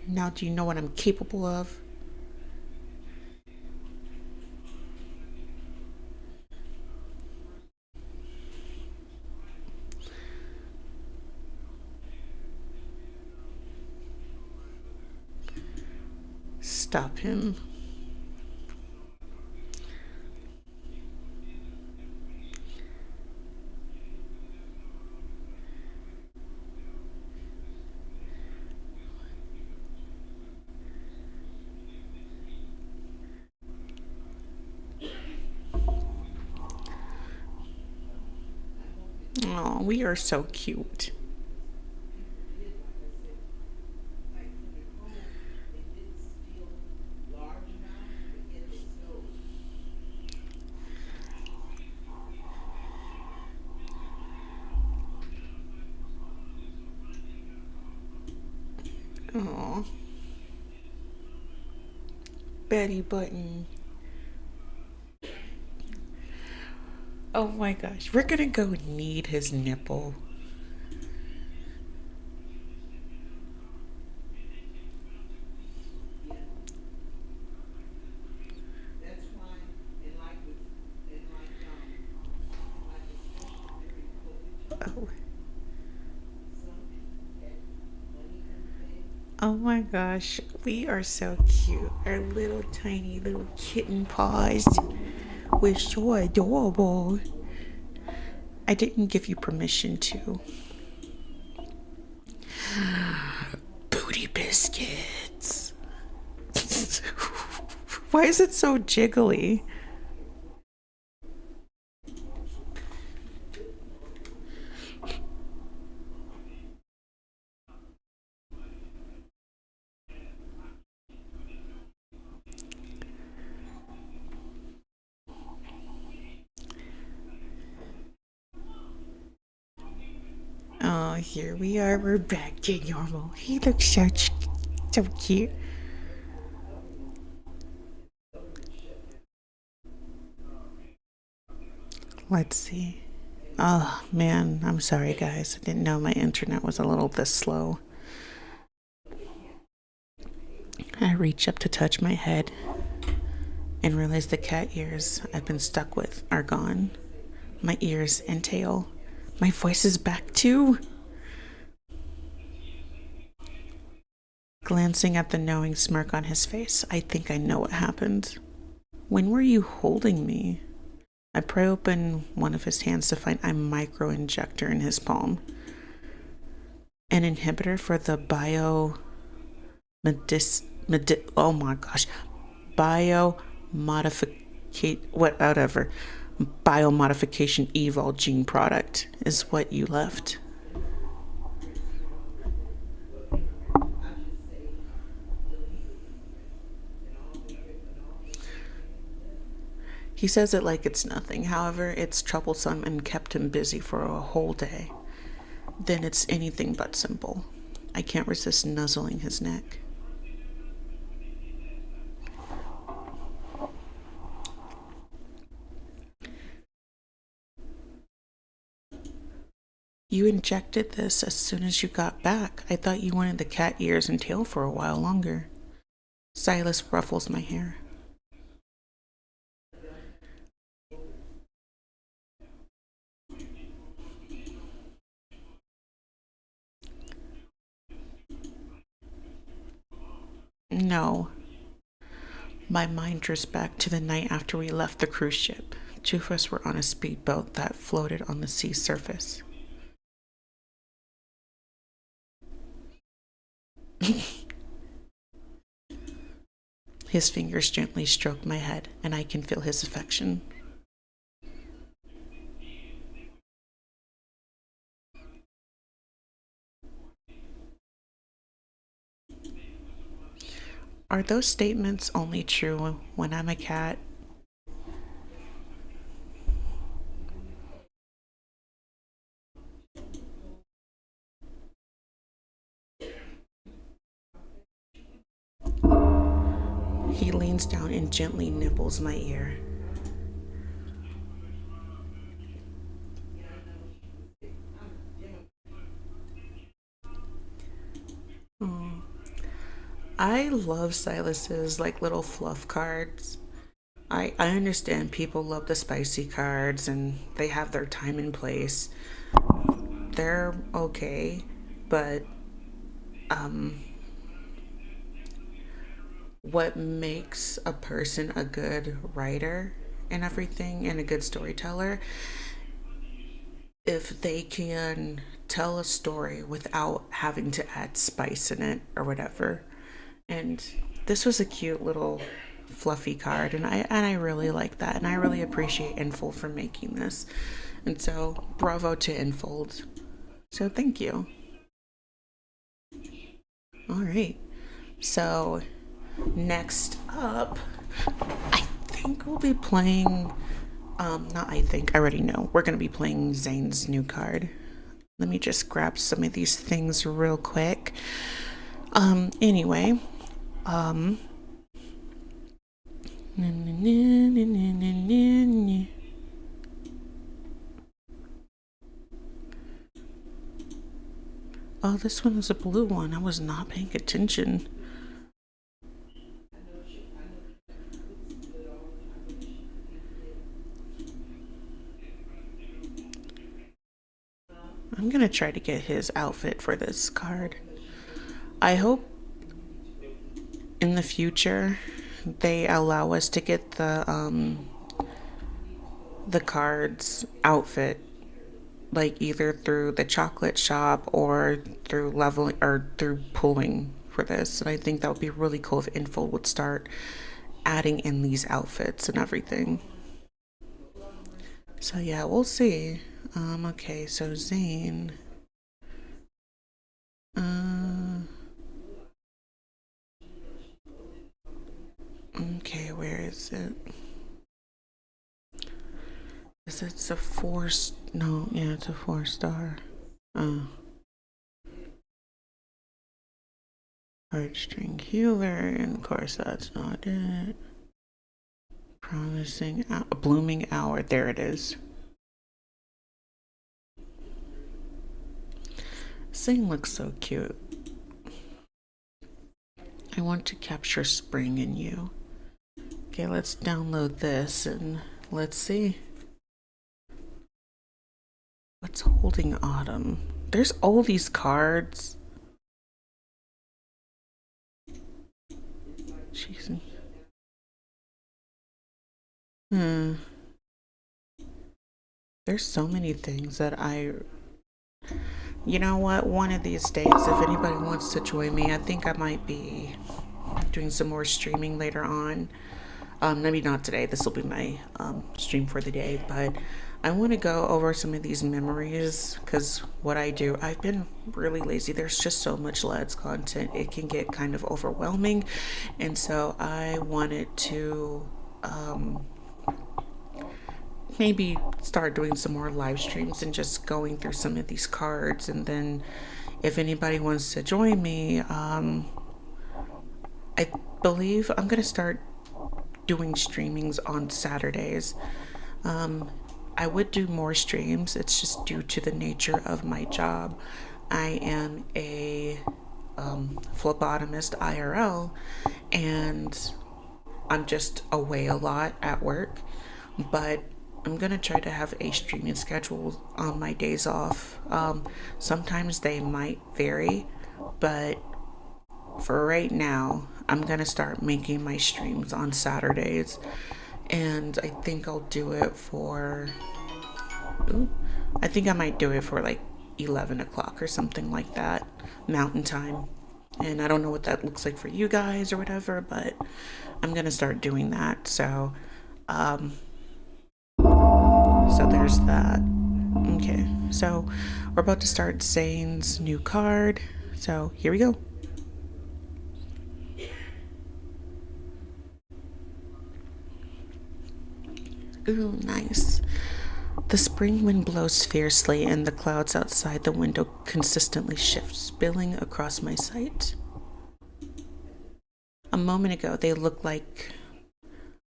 Now do you know what I'm capable of? Stop him. Oh, we are so cute. Oh, Betty Button. Oh my gosh, we're gonna go knead his nipple. Oh, oh my gosh, we are so cute. Our little tiny little kitten paws. We're so adorable. I didn't give you permission to. Booty biscuits. Why is it so jiggly? Oh, here we are. We're back to normal. He looks so cute. Let's see. Oh man, I'm sorry guys. I didn't know my internet was a little this slow. I reach up to touch my head and realize the cat ears I've been stuck with are gone. My ears and tail. My voice is back too. Glancing at the knowing smirk on his face, I think I know what happened. When were you holding me? I pry open one of his hands to find a micro injector in his palm. An inhibitor for the oh my gosh, whatever, biomodification evol gene product is what you left. He says it like it's nothing. However, it's troublesome and kept him busy for a whole day. Then it's anything but simple. I can't resist nuzzling his neck. You injected this as soon as you got back. I thought you wanted the cat ears and tail for a while longer. Sylus ruffles my hair. No. My mind drifts back to the night after we left the cruise ship. Two of us were on a speedboat that floated on the sea surface. His fingers gently stroke my head, and I can feel his affection. Are those statements only true when I'm a cat? He leans down and gently nibbles my ear. Oh, I love Sylus's like little fluff cards. I understand people love the spicy cards and they have their time and place. They're okay, but um, what makes a person a good writer and everything and a good storyteller, if they can tell a story without having to add spice in it or whatever. And this was a cute little fluffy card, and I really like that, and I really appreciate Infold for making this. And so bravo to Infold. So thank you. All right. So next up, I think we'll be playing. Not I think, I already know. We're going to be playing Zayne's new card. Let me just grab some of these things real quick. Anyway, oh, this one is a blue one. I was not paying attention. I'm gonna try to get his outfit for this card. I hope in the future they allow us to get the cards outfit, like either through the chocolate shop or through leveling or through pulling for this. And I think that would be really cool if info would start adding in these outfits and everything. So yeah, we'll see. Okay, so Zayne. Uh, okay, where is it? Is it a four? No, yeah, it's a 4-star. Oh, heartstring healer, and of course that's not it. Promising, blooming hour. There it is. Zayne looks so cute. I want to capture spring in you. Okay, let's download this and let's see. What's holding autumn? There's all these cards. Jeez. Hmm. There's so many things that you know what? One of these days, if anybody wants to join me, I think I might be doing some more streaming later on. Maybe not today. This will be my stream for the day, but I want to go over some of these memories because what I do, I've been really lazy. There's just so much LEDs content, it can get kind of overwhelming, and so I wanted to maybe start doing some more live streams and just going through some of these cards. And then if anybody wants to join me, I believe I'm going to start doing streamings on Saturdays. I would do more streams. It's just due to the nature of my job. I am a phlebotomist IRL, and I'm just away a lot at work. But I'm gonna try to have a streaming schedule on my days off. Sometimes they might vary, but for right now, I'm gonna start making my streams on Saturdays, and I think I'll do it for. Ooh, I think I might do it for like 11 o'clock or something like that, Mountain Time. And I don't know what that looks like for you guys or whatever, but I'm gonna start doing that. Um, so there's that. Okay, so we're about to start Zayne's new card. So here we go. Ooh, nice. The spring wind blows fiercely, and the clouds outside the window consistently shift, spilling across my sight. A moment ago, they looked like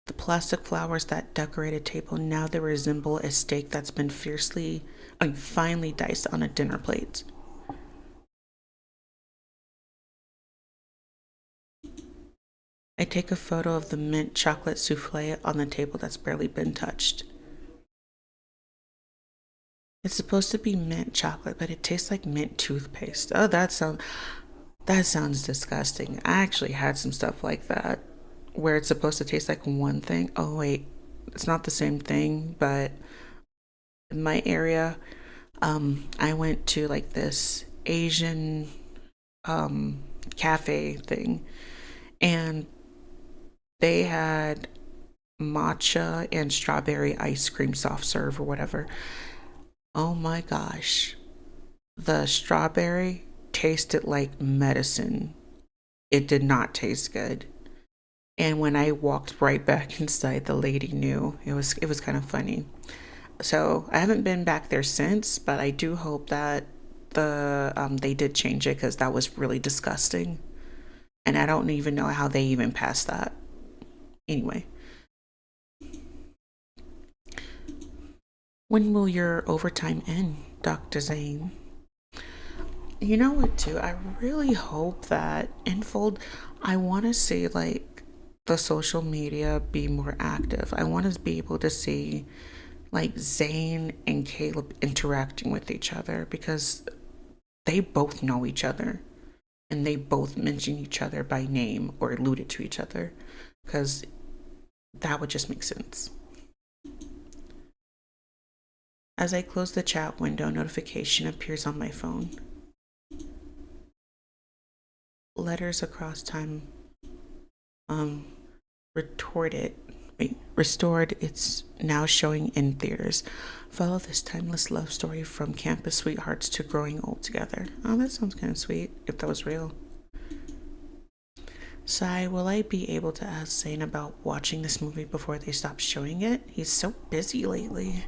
the plastic flowers that decorate a table. Now they resemble a steak that's been finely diced on a dinner plate. I take a photo of the mint chocolate souffle on the table that's barely been touched. It's supposed to be mint chocolate, but it tastes like mint toothpaste. Oh, that sounds disgusting. I actually had some stuff like that where it's supposed to taste like one thing. Oh wait, it's not the same thing, but in my area, I went to like this Asian cafe thing, and they had matcha and strawberry ice cream soft serve or whatever. Oh my gosh. The strawberry tasted like medicine. It did not taste good. And when I walked right back inside, the lady knew. It was kind of funny. So I haven't been back there since, but I do hope that they did change it because that was really disgusting. And I don't even know how they even passed that. Anyway, when will your overtime end, Dr. Zane? You know what, too? I really hope that Infold, I want to see like the social media be more active. I want to be able to see like Zane and Caleb interacting with each other because they both know each other and they both mention each other by name or alluded to each other because that would just make sense. As I close the chat window, notification appears on my phone. Letters across time um retorted restored. It's now showing in theaters. Follow this timeless love story from campus sweethearts to growing old together. Oh, that sounds kind of sweet if that was real. Sai, will I be able to ask Zane about watching this movie before they stop showing it? He's so busy lately.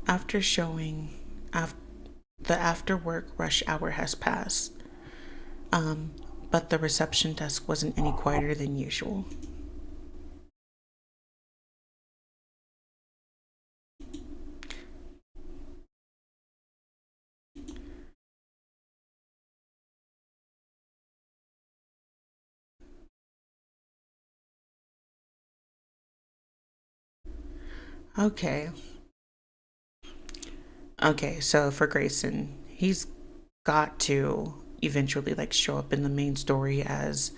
After showing, the after work rush hour has passed, um, but the reception desk wasn't any quieter than usual. Okay, okay, so for Grayson, he's got to eventually like show up in the main story as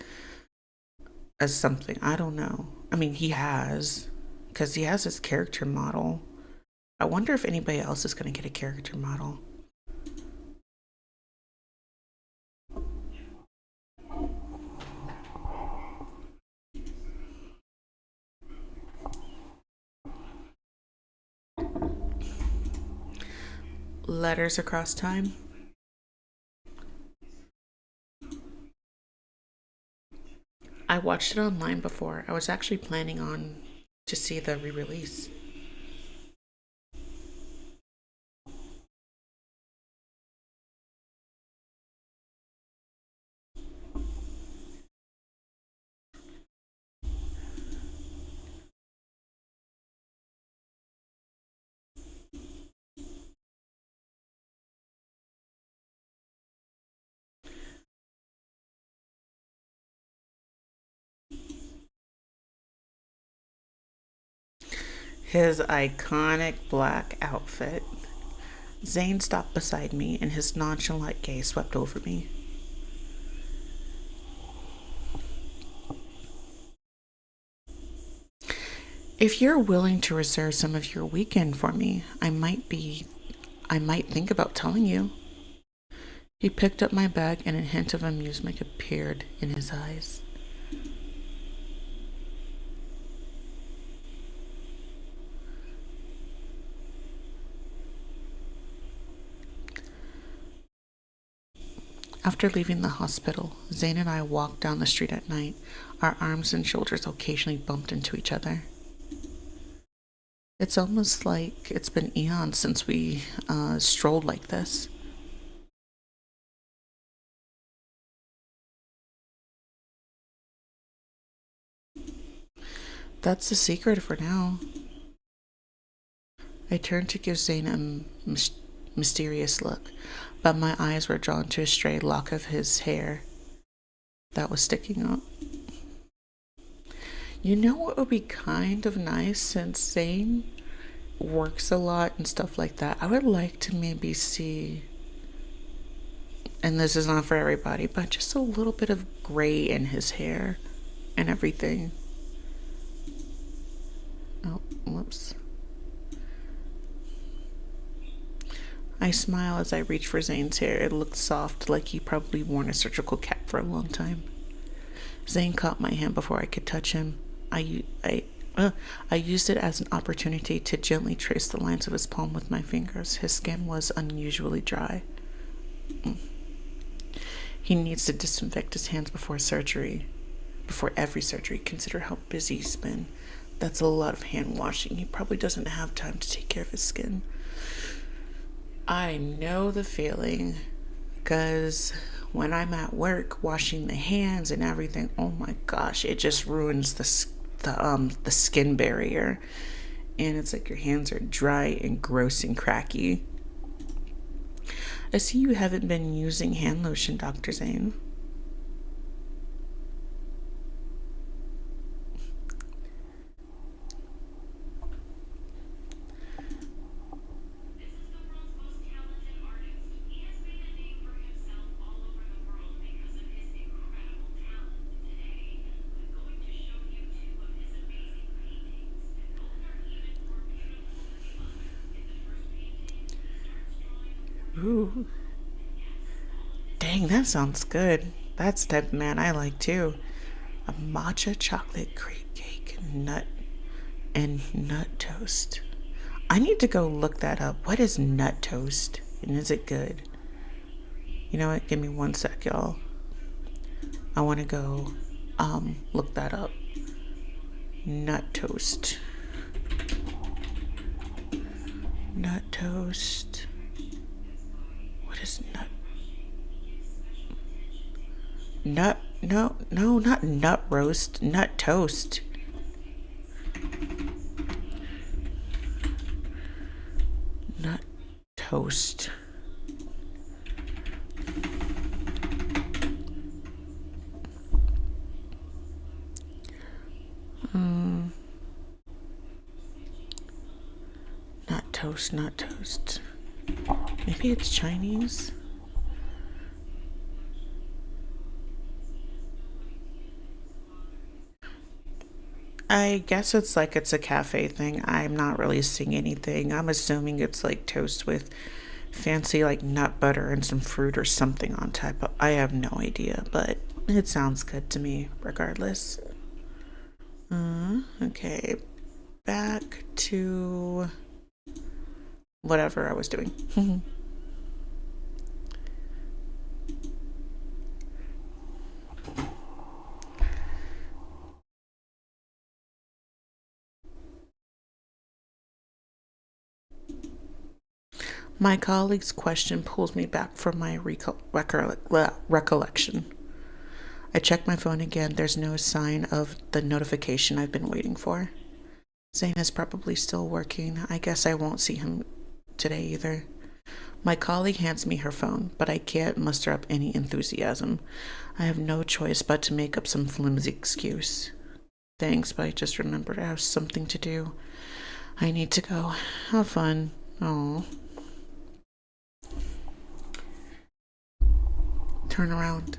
something. I don't know. I mean, he has because he has his character model. I wonder if anybody else is going to get a character model. Letters across time. I watched it online before. I was actually planning on to see the re-release. His iconic black outfit. Zane stopped beside me and his nonchalant gaze swept over me. If you're willing to reserve some of your weekend for me, I might think about telling you. He picked up my bag and a hint of amusement appeared in his eyes. After leaving the hospital, Zane and I walked down the street at night. Our arms and shoulders occasionally bumped into each other. It's almost like it's been eons since we strolled like this. That's the secret for now. I turned to give Zane a mysterious look, but my eyes were drawn to a stray lock of his hair that was sticking up. You know what would be kind of nice since Zane works a lot and stuff like that? I would like to maybe see, and this is not for everybody, but just a little bit of gray in his hair and everything. Oh, whoops. I smile as I reach for Zane's hair. It looked soft, like he probably worn a surgical cap for a long time. Zane caught my hand before I could touch him. I used it as an opportunity to gently trace the lines of his palm with my fingers. His skin was unusually dry. He needs to disinfect his hands before surgery. Before every surgery. Consider how busy he's been. That's a lot of hand washing. He probably doesn't have time to take care of his skin. I know the feeling because when I'm at work washing the hands and everything, oh my gosh, it just ruins the skin barrier, and it's like your hands are dry and gross and cracky. I see you haven't been using hand lotion, Dr. Zane. Ooh, dang, that sounds good. That's the type of man I like too. A matcha chocolate crepe cake and nut toast. I need to go look that up. What is nut toast? And is it good? You know what? Give me 1 sec, y'all. I want to go look that up. Nut toast. Nut toast. What is nut? Nut? No, no, not nut roast. Nut toast. Nut toast. Nut toast, nut toast. Maybe it's Chinese? I guess it's a cafe thing. I'm not really seeing anything. I'm assuming it's like toast with fancy like nut butter and some fruit or something on top. I have no idea, but it sounds good to me regardless. Okay, back to whatever I was doing. My colleague's question pulls me back from my recollection. I check my phone again. There's no sign of the notification I've been waiting for. Zane is probably still working. I guess I won't see him today either. My colleague hands me her phone, but I can't muster up any enthusiasm. I have no choice but to make up some flimsy excuse. Thanks, but I just remembered I have something to do. I need to go. Have fun. Oh. Turn around.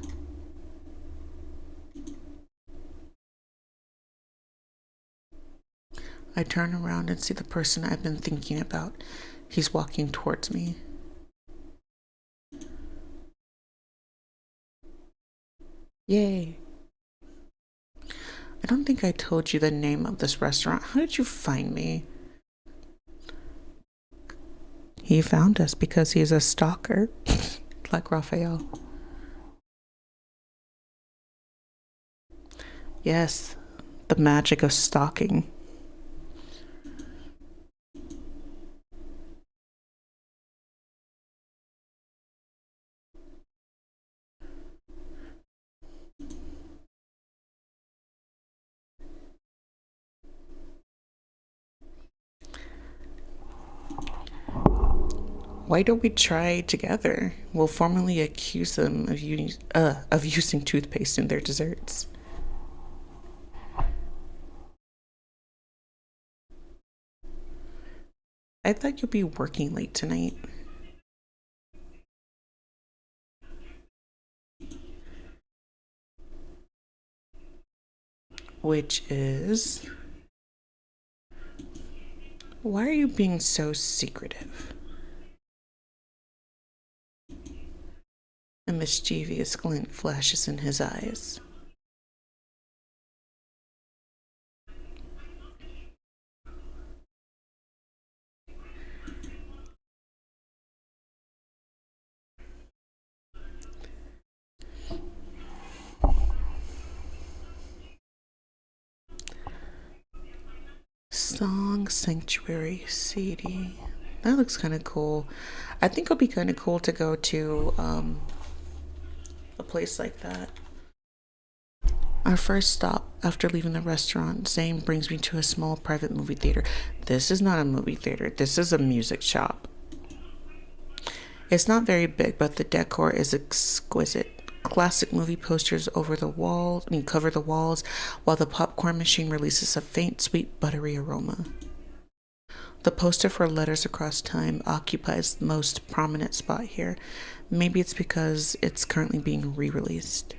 I turn around and see the person I've been thinking about. He's walking towards me. Yay. I don't think I told you the name of this restaurant. How did you find me? He found us because he's a stalker, like Raphael. Yes, the magic of stalking. Why don't we try together? We'll formally accuse them of using toothpaste in their desserts. I thought you'll be working late tonight. Which is. Why are you being so secretive? A mischievous glint flashes in his eyes. Song Sanctuary CD. That looks kind of cool. I think it would be kind of cool to go to a place like that. Our first stop after leaving the restaurant, Zane brings me to a small private movie theater. This is not a movie theater, this is a music shop. It's not very big, but the decor is exquisite. Classic movie posters over the walls, cover the walls, while the popcorn machine releases a faint, sweet, buttery aroma. The poster for Letters Across Time occupies the most prominent spot here. Maybe it's because it's currently being re-released.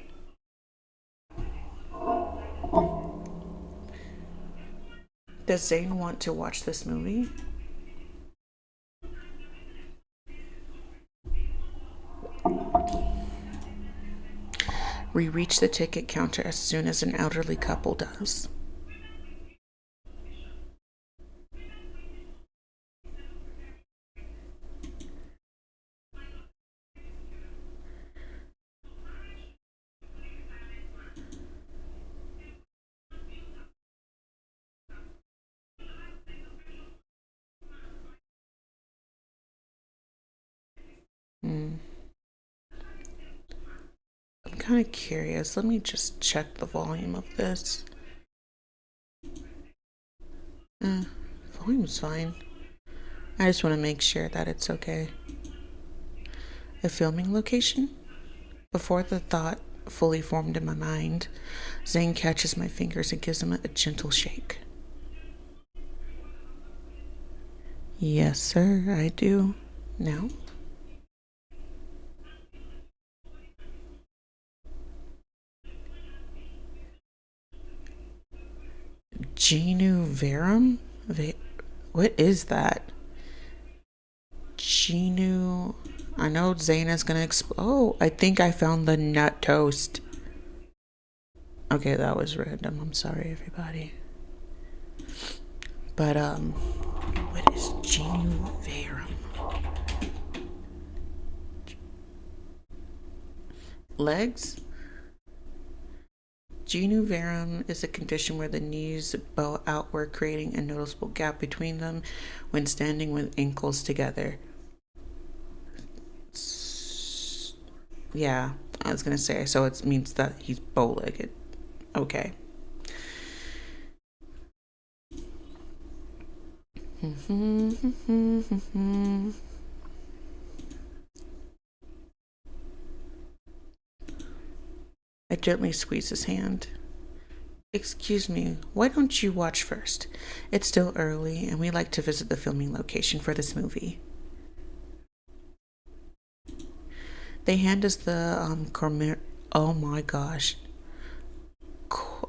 Does Zane want to watch this movie? We reach the ticket counter as soon as an elderly couple does. Hmm. I'm kind of curious. Let me just check the volume of this. Volume's fine. I just want to make sure that it's okay. A filming location? Before the thought fully formed in my mind, Zane catches my fingers and gives them a gentle shake. Yes, sir, I do. Now? Genu Verum? What is that? Genu. I know Zayna's gonna Oh, I think I found the nut toast. Okay, that was random. I'm sorry, everybody. But, what is Genu Verum? Legs? Genu Verum is a condition where the knees bow outward, creating a noticeable gap between them when standing with ankles together. Yeah, I was gonna say, so it means that he's bow-legged. Okay. I gently squeeze his hand. Excuse me, why don't you watch first? It's still early, and we like to visit the filming location for this movie. They hand us the oh my gosh,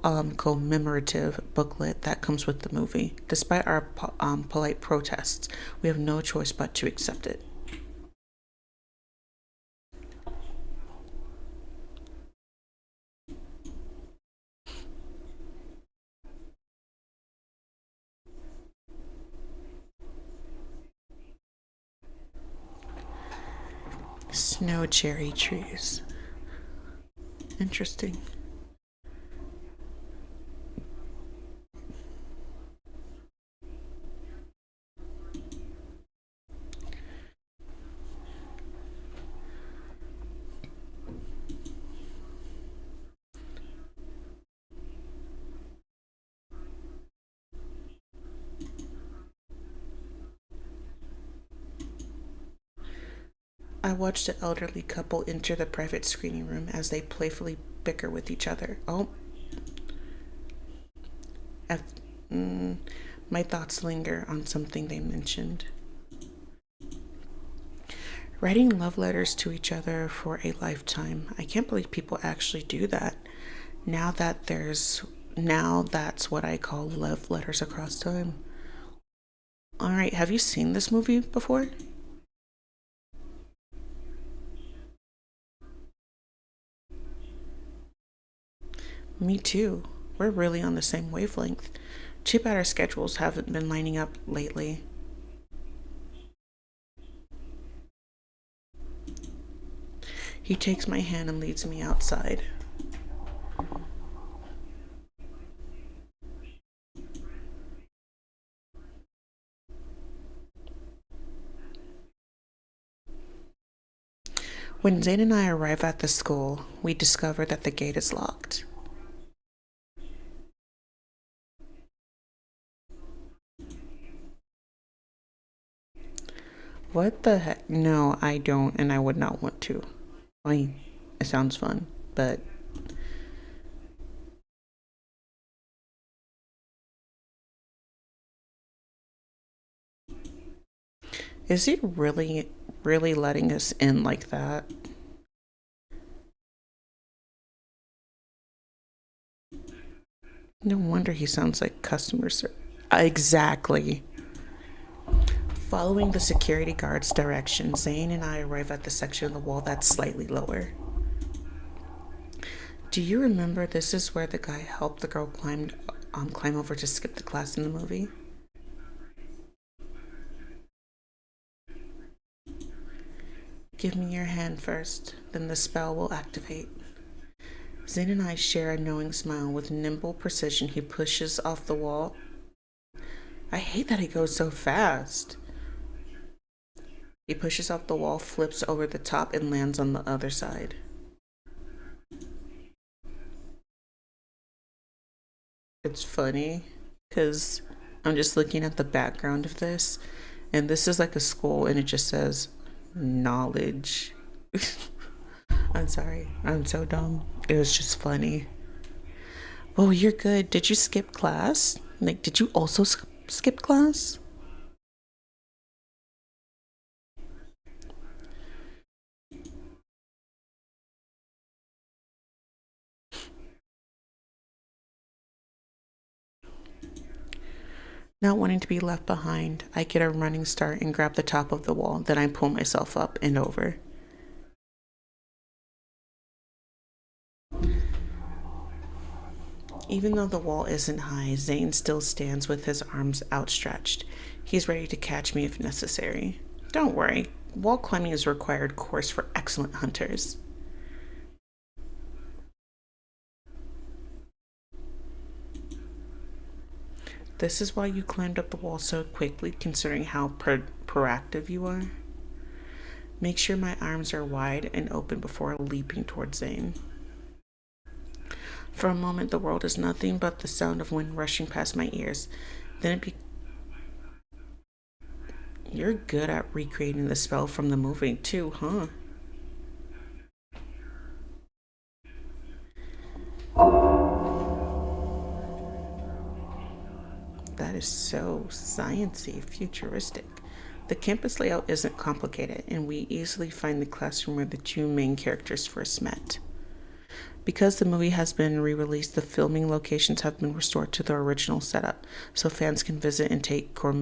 commemorative booklet that comes with the movie. Despite our polite protests, we have no choice but to accept it. Snow cherry trees. Interesting. I watched the elderly couple enter the private screening room as they playfully bicker with each other. Oh, F- mm, my thoughts linger on something they mentioned. Writing love letters to each other for a lifetime. I can't believe people actually do that. Now that there's now that's what I call love letters across time. All right, have you seen this movie before? Me too. We're really on the same wavelength. Too bad our schedules haven't been lining up lately. He takes my hand and leads me outside. When Zane and I arrive at the school, we discover that the gate is locked. What the heck? No, I don't, and I would not want to. I mean, it sounds fun, but is he really letting us in like that? No wonder he sounds like customer service. Exactly. Following the security guard's direction, Zane and I arrive at the section of the wall that's slightly lower. Do you remember this is where the guy helped the girl climb over to skip the class in the movie? Give me your hand first, then the spell will activate. Zane and I share a knowing smile. With nimble precision, he pushes off the wall. I hate that he goes so fast. He pushes off the wall, flips over the top, and lands on the other side. It's funny because I'm just looking at the background of this, and this is like a school, and it just says knowledge. I'm sorry. I'm so dumb. It was just funny. Oh, you're good. Did you skip class? Like, did you also skip class? Not wanting to be left behind, I get a running start and grab the top of the wall. Then I pull myself up and over. Even though the wall isn't high, Zane still stands with his arms outstretched. He's ready to catch me if necessary. Don't worry, wall climbing is a required course for excellent hunters. This is why you climbed up the wall so quickly, considering how proactive you are. Make sure my arms are wide and open before leaping towards Zane. For a moment, the world is nothing but the sound of wind rushing past my ears. Then it be. You're good at recreating the spell from the movie, too, huh? That is so sciency, futuristic. The campus layout isn't complicated, and we easily find the classroom where the two main characters first met. Because the movie has been re released, the filming locations have been restored to their original setup, so fans can visit and take oh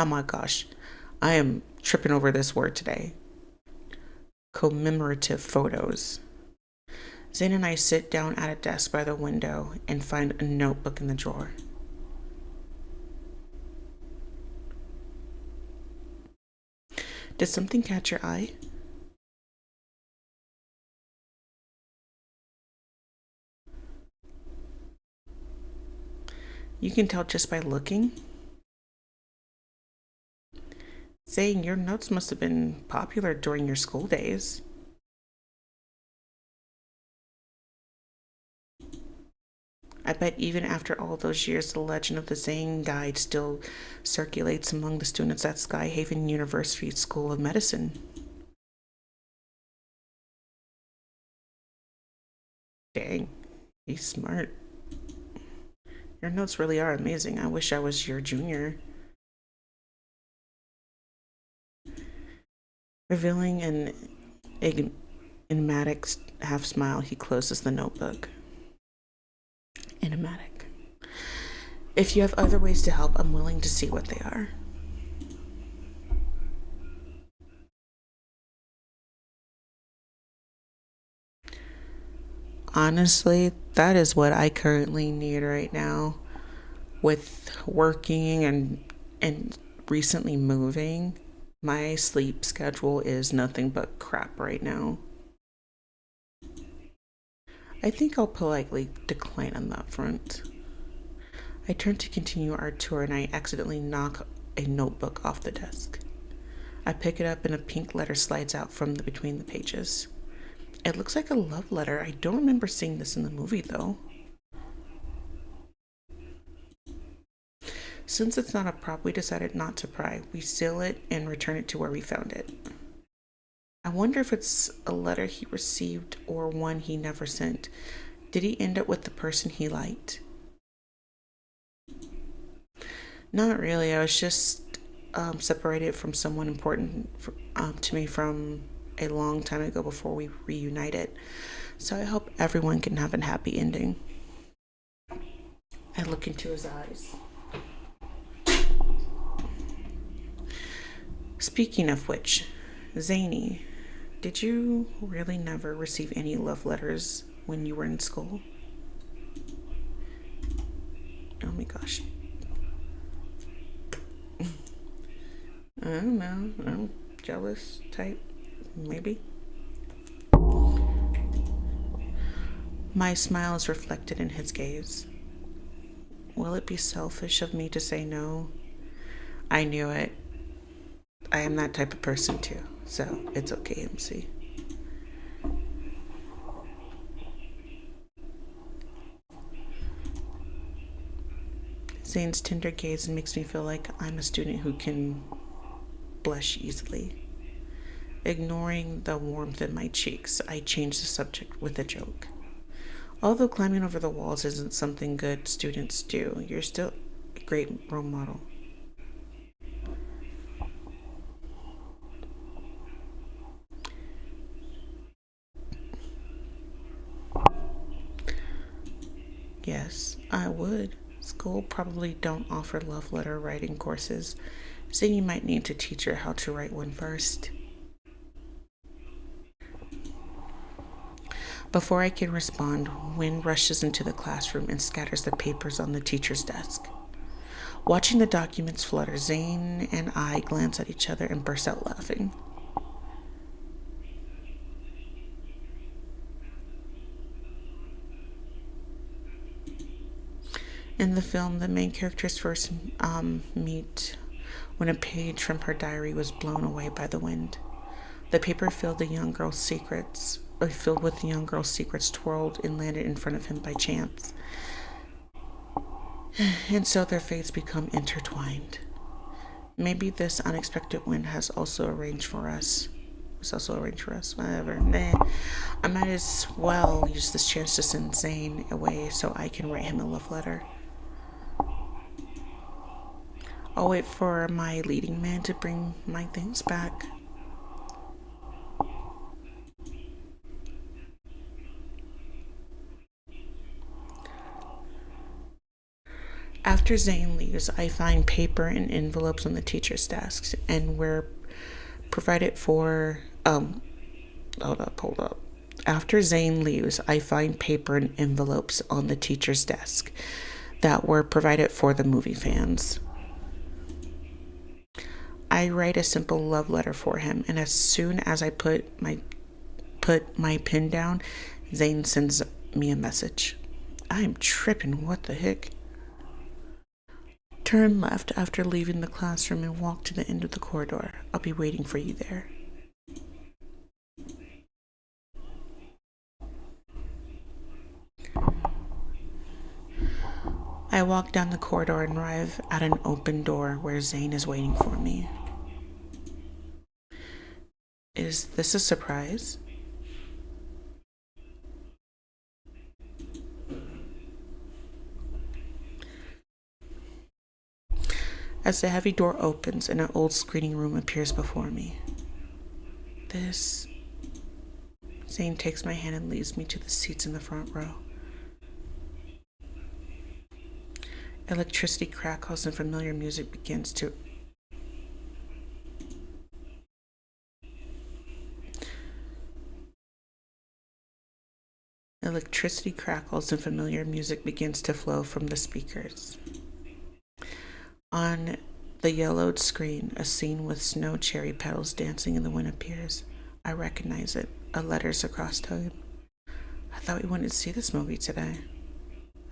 my gosh, I am tripping over this word today. Commemorative photos. Zane and I sit down at a desk by the window and find a notebook in the drawer. Did something catch your eye? You can tell just by looking. Saying your notes must have been popular during your school days. I bet even after all those years, the legend of the Zane Guide still circulates among the students at Skyhaven University School of Medicine. Dang, he's smart. Your notes really are amazing. I wish I was your junior. Revealing an enigmatic half smile, he closes the notebook. Enigmatic. If you have other ways to help, I'm willing to see what they are. Honestly, that is what I currently need right now. With working and recently moving, my sleep schedule is nothing but crap right now. I think I'll politely decline on that front. I turn to continue our tour and I accidentally knock a notebook off the desk. I pick it up and a pink letter slides out from between the pages. It looks like a love letter. I don't remember seeing this in the movie though. Since it's not a prop, we decided not to pry. We seal it and return it to where we found it. I wonder if it's a letter he received or one he never sent. Did he end up with the person he liked? Not really. I was just separated from someone important to me from a long time ago before we reunited. So I hope everyone can have a happy ending. I look into his eyes. Speaking of which, Zayne, did you really never receive any love letters when you were in school? Oh my gosh. I don't know. I'm jealous type. Maybe. My smile is reflected in his gaze. Will it be selfish of me to say no? I knew it. I am that type of person too, so it's okay, MC. Zayne's tender gaze makes me feel like I'm a student who can blush easily. Ignoring the warmth in my cheeks, I change the subject with a joke. Although climbing over the walls isn't something good students do, you're still a great role model. Yes, I would. School probably don't offer love letter writing courses, so you might need to teach her how to write one first. Before I can respond, wind rushes into the classroom and scatters the papers on the teacher's desk. Watching the documents flutter, Zayne and I glance at each other and burst out laughing. In the film, the main characters first meet when a page from her diary was blown away by the wind. The paper filled with the young girl's secrets, twirled and landed in front of him by chance. And so their fates become intertwined. Maybe this unexpected wind has also arranged for us. It's also arranged for us. Whatever. Nah. I might as well use this chance to send Zayne away so I can write him a love letter. I'll wait for my leading man to bring my things back. After Zayne leaves, I find paper and envelopes on the teacher's desks, and we're provided for. Hold up. After Zayne leaves, I find paper and envelopes on the teacher's desk that were provided for the movie fans. I write a simple love letter for him, and as soon as I put my pen down, Zayne sends me a message. I'm tripping. What the heck? Turn left after leaving the classroom and walk to the end of the corridor. I'll be waiting for you there. I walk down the corridor and arrive at an open door where Zayne is waiting for me. Is this a surprise? As the heavy door opens and an old screening room appears before me. Zayne takes my hand and leads me to the seats in the front row. Electricity crackles and familiar music begins to flow from the speakers. On the yellowed screen, a scene with snow cherry petals dancing in the wind appears. I recognize it. A letter's across time. I thought we wanted to see this movie today.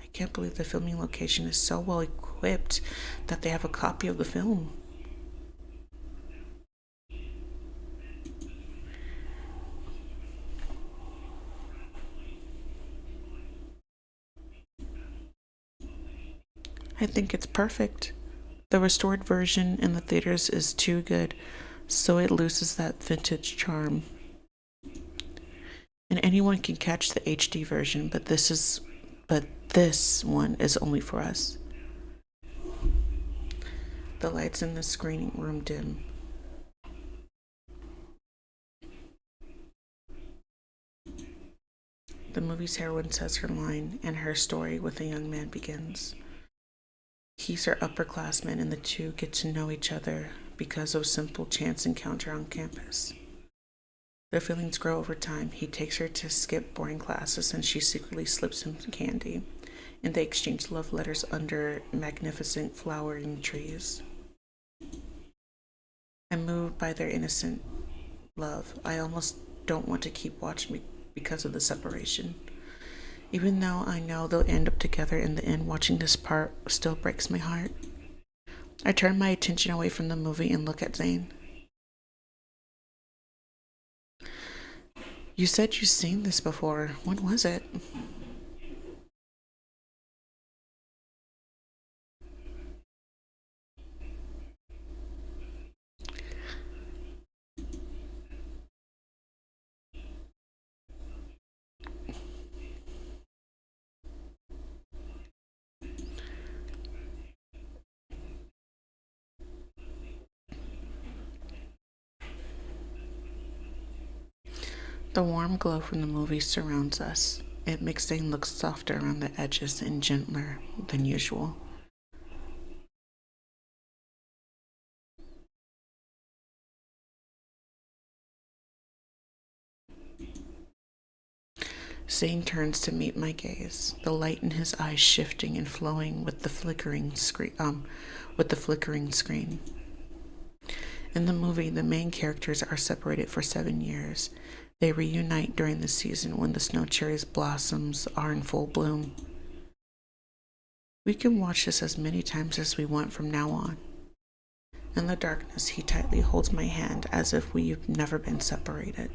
I can't believe the filming location is so well equipped that they have a copy of the film. I think it's perfect. The restored version in the theaters is too good, so it loses that vintage charm. And anyone can catch the HD version, but this one is only for us. The lights in the screening room dim. The movie's heroine says her line, and her story with a young man begins. He's her upperclassman, and the two get to know each other because of a simple chance encounter on campus. Their feelings grow over time. He takes her to skip boring classes, and she secretly slips him candy, and they exchange love letters under magnificent flowering trees. I'm moved by their innocent love. I almost don't want to keep watching because of the separation. Even though I know they'll end up together in the end, watching this part still breaks my heart. I turn my attention away from the movie and look at Zayne. You said you've seen this before. When was it? The warm glow from the movie surrounds us. It makes Zayne look softer around the edges and gentler than usual. Zane turns to meet my gaze, the light in his eyes shifting and flowing with the flickering screen. In the movie, the main characters are separated for 7 years. They reunite during the season when the snow cherry's blossoms are in full bloom. We can watch this as many times as we want from now on. In the darkness, he tightly holds my hand as if we've never been separated.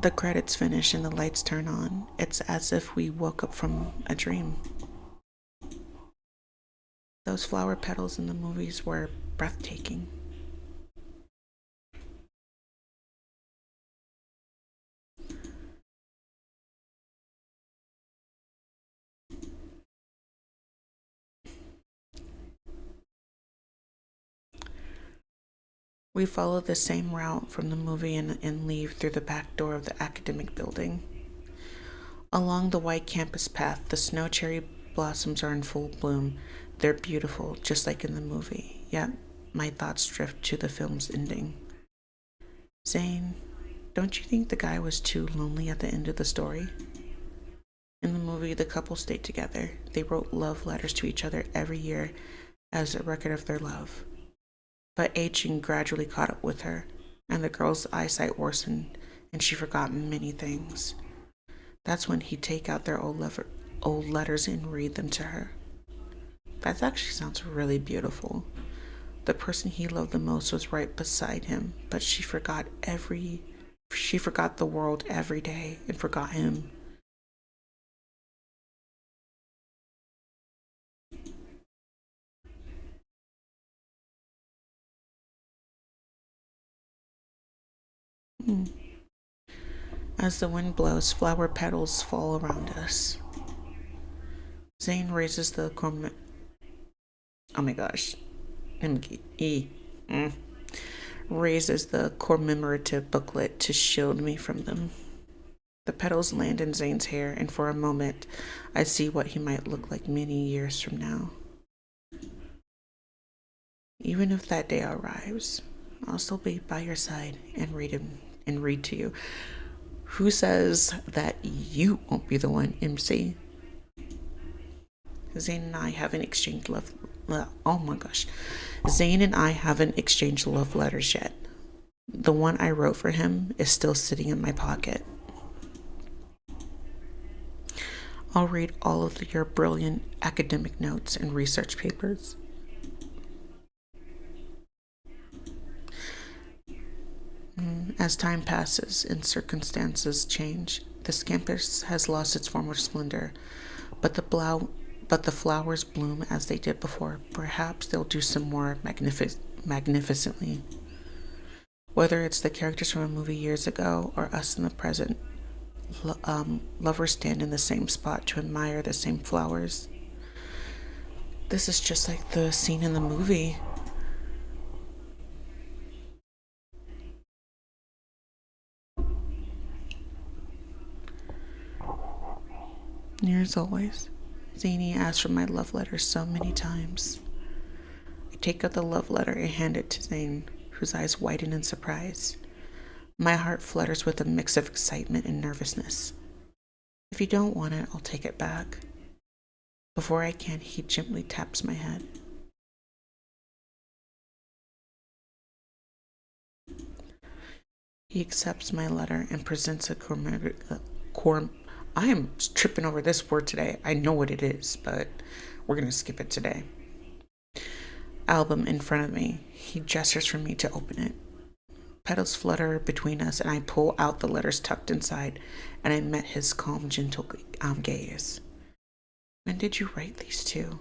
The credits finish and the lights turn on. It's as if we woke up from a dream. Those flower petals in the movies were breathtaking. We follow the same route from the movie and leave through the back door of the academic building. Along the white campus path, the snow cherry blossoms are in full bloom. They're beautiful, just like in the movie, yet my thoughts drift to the film's ending. Zayne, don't you think the guy was too lonely at the end of the story? In the movie, the couple stayed together. They wrote love letters to each other every year as a record of their love. But aging gradually caught up with her, and the girl's eyesight worsened, and she forgot many things. That's when he'd take out their old letters and read them to her. That actually sounds really beautiful. The person he loved the most was right beside him, but she forgot the world every day and forgot him. Hmm. As the wind blows, flower petals fall around us. Zayne raises the oh my gosh. E. Mm. Raises the commemorative booklet to shield me from them. The petals land in Zayne's hair, and for a moment, I see what he might look like many years from now. Even if that day arrives, I'll still be by your side and read to you. Who says that you won't be the one, MC? Zayne and I haven't exchanged love. Oh my gosh. Zayne and I haven't exchanged love letters yet. The one I wrote for him is still sitting in my pocket. I'll read all of your brilliant academic notes and research papers. As time passes and circumstances change, this campus has lost its former splendor, but the flowers bloom as they did before. Perhaps they'll do some more magnificently. Whether it's the characters from a movie years ago or us in the present, lovers stand in the same spot to admire the same flowers. This is just like the scene in the movie. Yours always. Zayne asked for my love letter so many times. I take out the love letter and hand it to Zayne, whose eyes widen in surprise. My heart flutters with a mix of excitement and nervousness. If you don't want it, I'll take it back. Before I can, he gently taps my head. He accepts my letter and presents a I am tripping over this word today. I know what it is, but we're going to skip it today. Album in front of me. He gestures for me to open it. Petals flutter between us, and I pull out the letters tucked inside, and I met his calm, gentle gaze. When did you write these two?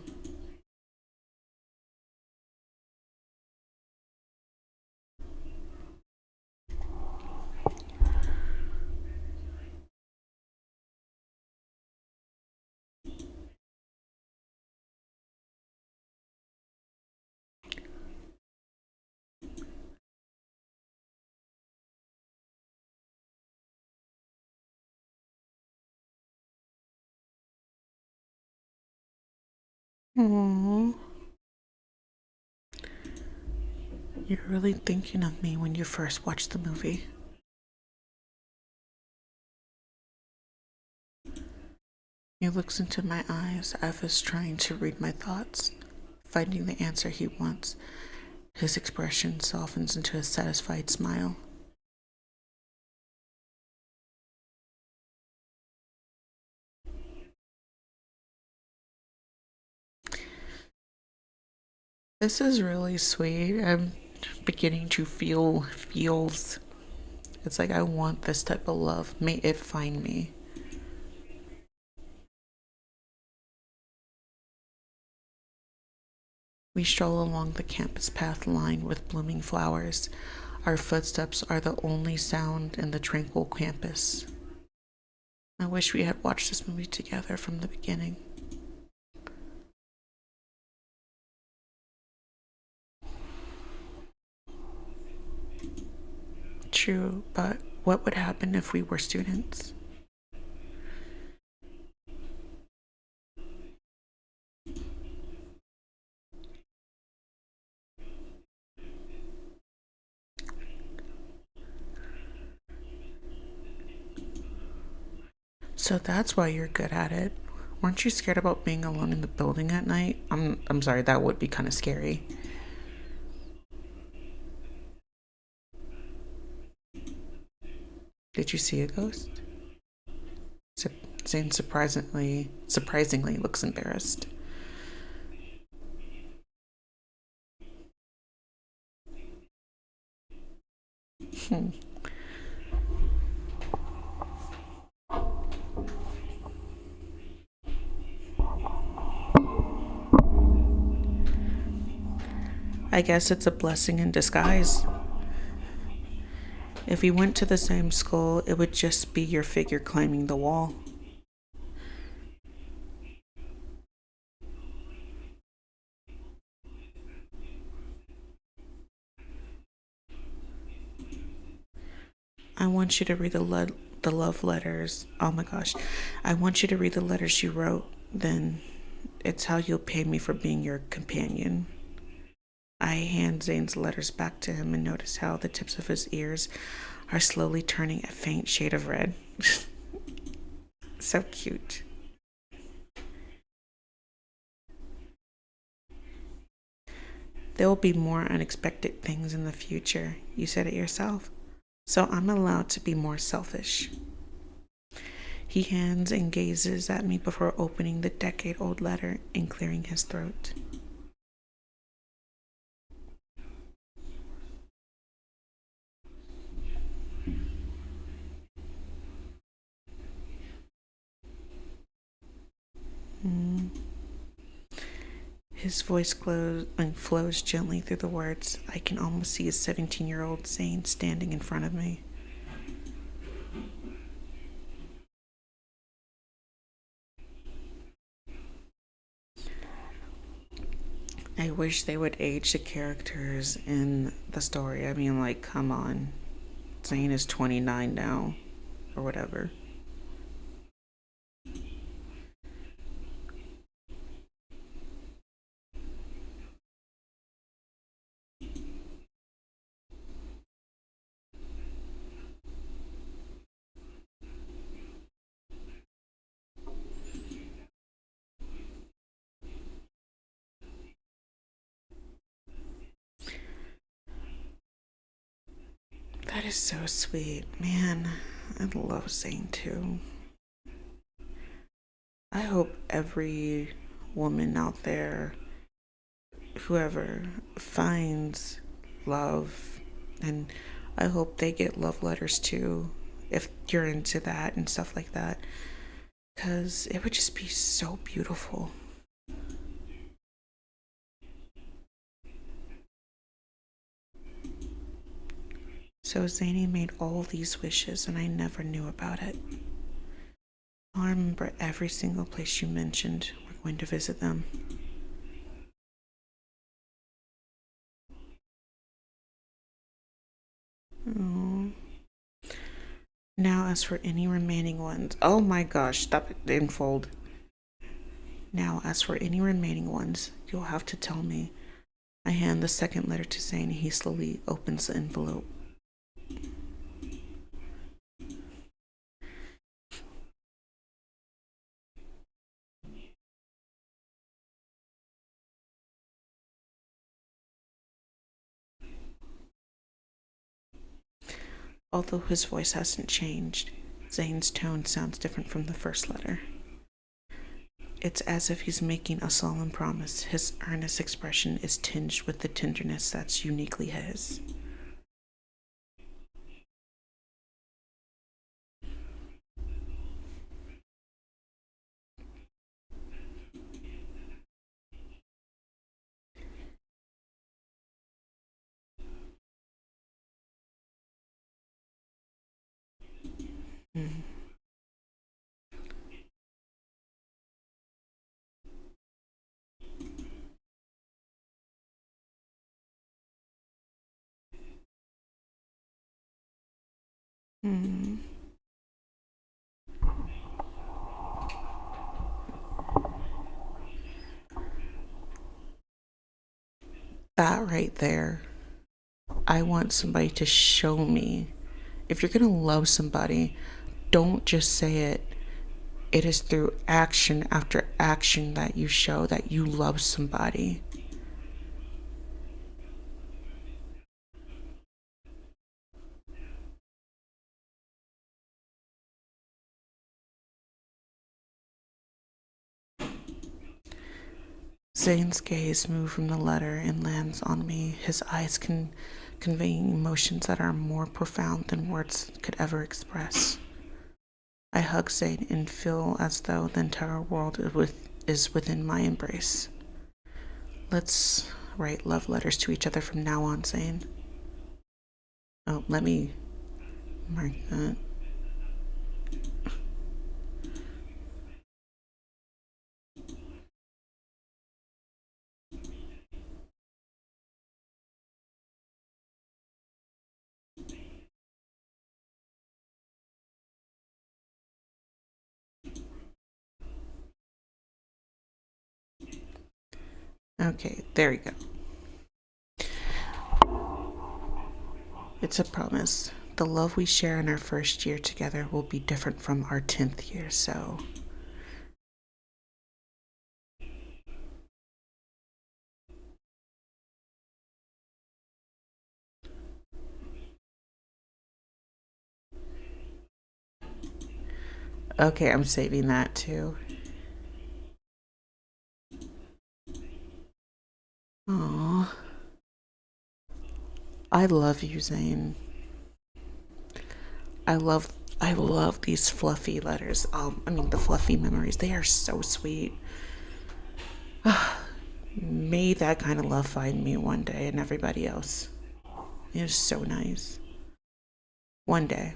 Aww. You're really thinking of me when you first watched the movie. He looks into my eyes as if trying to read my thoughts. Finding the answer he wants, his expression softens into a satisfied smile. This is really sweet. I'm beginning to feel feels. It's like I want this type of love. May it find me. We stroll along the campus path lined with blooming flowers. Our footsteps are the only sound in the tranquil campus. I wish we had watched this movie together from the beginning. True, but what would happen if we were students? So that's why you're good at it. Weren't you scared about being alone in the building at night? I'm sorry, that would be kind of scary. Did you see a ghost? Zane surprisingly looks embarrassed. Hmm. I guess it's a blessing in disguise. If we went to the same school, it would just be your figure climbing the wall. I want you to read the love letters. Oh my gosh. I want you to read the letters you wrote. Then it's how you'll pay me for being your companion. I hand Zane's letters back to him and notice how the tips of his ears are slowly turning a faint shade of red. So cute. There will be more unexpected things in the future. You said it yourself. So I'm allowed to be more selfish. He hands and gazes at me before opening the decade-old letter and clearing his throat. His voice flows gently through the words. I can almost see a 17-year-old Zayne standing in front of me. I wish they would age the characters in the story. I mean, like, come on. Zayne is 29 now, or whatever. That is so sweet. Man, I love Zayne too. I hope every woman out there, whoever finds love, and I hope they get love letters too, if you're into that and stuff like that, because it would just be so beautiful. So Zany made all these wishes, and I never knew about it. I'll remember every single place you mentioned. We're going to visit them. Oh. Now, as for any remaining ones, oh my gosh, stop it, unfold. Now, as for any remaining ones, you'll have to tell me. I hand the second letter to Zane. He slowly opens the envelope. Although his voice hasn't changed, Zane's tone sounds different from the first letter. It's as if he's making a solemn promise. His earnest expression is tinged with the tenderness that's uniquely his. Mm. Mm. That right there. I want somebody to show me. If you're going to love somebody, don't just say it. It is through action after action that you show that you love somebody. Zane's gaze moves from the letter and lands on me, his eyes conveying emotions that are more profound than words could ever express. I hug Zane and feel as though the entire world is within my embrace. Let's write love letters to each other from now on, Zane. Oh, let me mark that. Okay, there we go. It's a promise. The love we share in our first year together will be different from our 10th year, so. Okay, I'm saving that too. Aww. I love you, Zane. I love I love these fluffy letters. I mean the fluffy memories. They are so sweet. may that kind of love find me one day and everybody else. It was so nice. One day.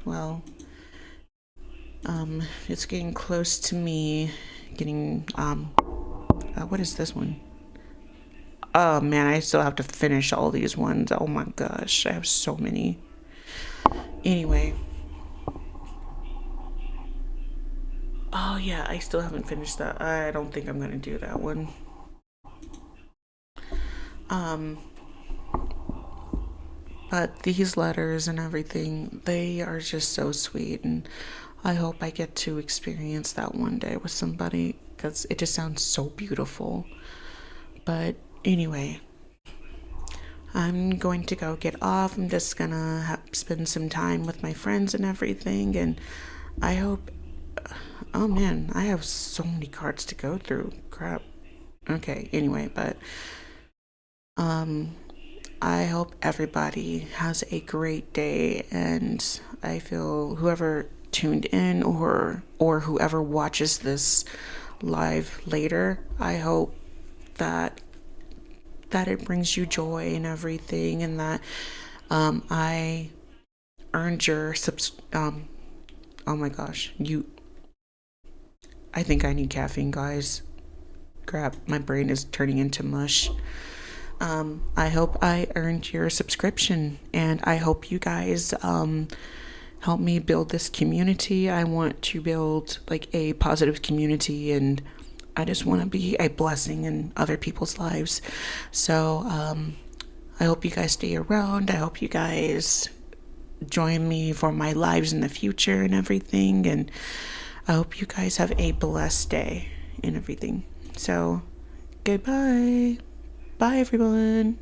Well, it's getting close to me getting, what is this one? Oh man, I still have to finish all these ones. Oh my gosh, I have so many. Anyway. Oh yeah, I still haven't finished that. I don't think I'm gonna do that one. Um, but these letters and everything, they are just so sweet, and I hope I get to experience that one day with somebody because it just sounds so beautiful. But anyway, I'm going to go get off. I'm just gonna spend some time with my friends and everything, and I hope. Oh man, I have so many cards to go through. Crap. Okay, anyway, but um I hope everybody has a great day, and I feel whoever tuned in or whoever watches this live later, I hope that it brings you joy and everything, and that I earned your oh my gosh, I think I need caffeine, guys. Crap, my brain is turning into mush. I hope I earned your subscription, and I hope you guys help me build this community. I want to build like a positive community, and I just want to be a blessing in other people's lives. So I hope you guys stay around. I hope you guys join me for my lives in the future and everything. And I hope you guys have a blessed day and everything. So, goodbye. Bye, everyone.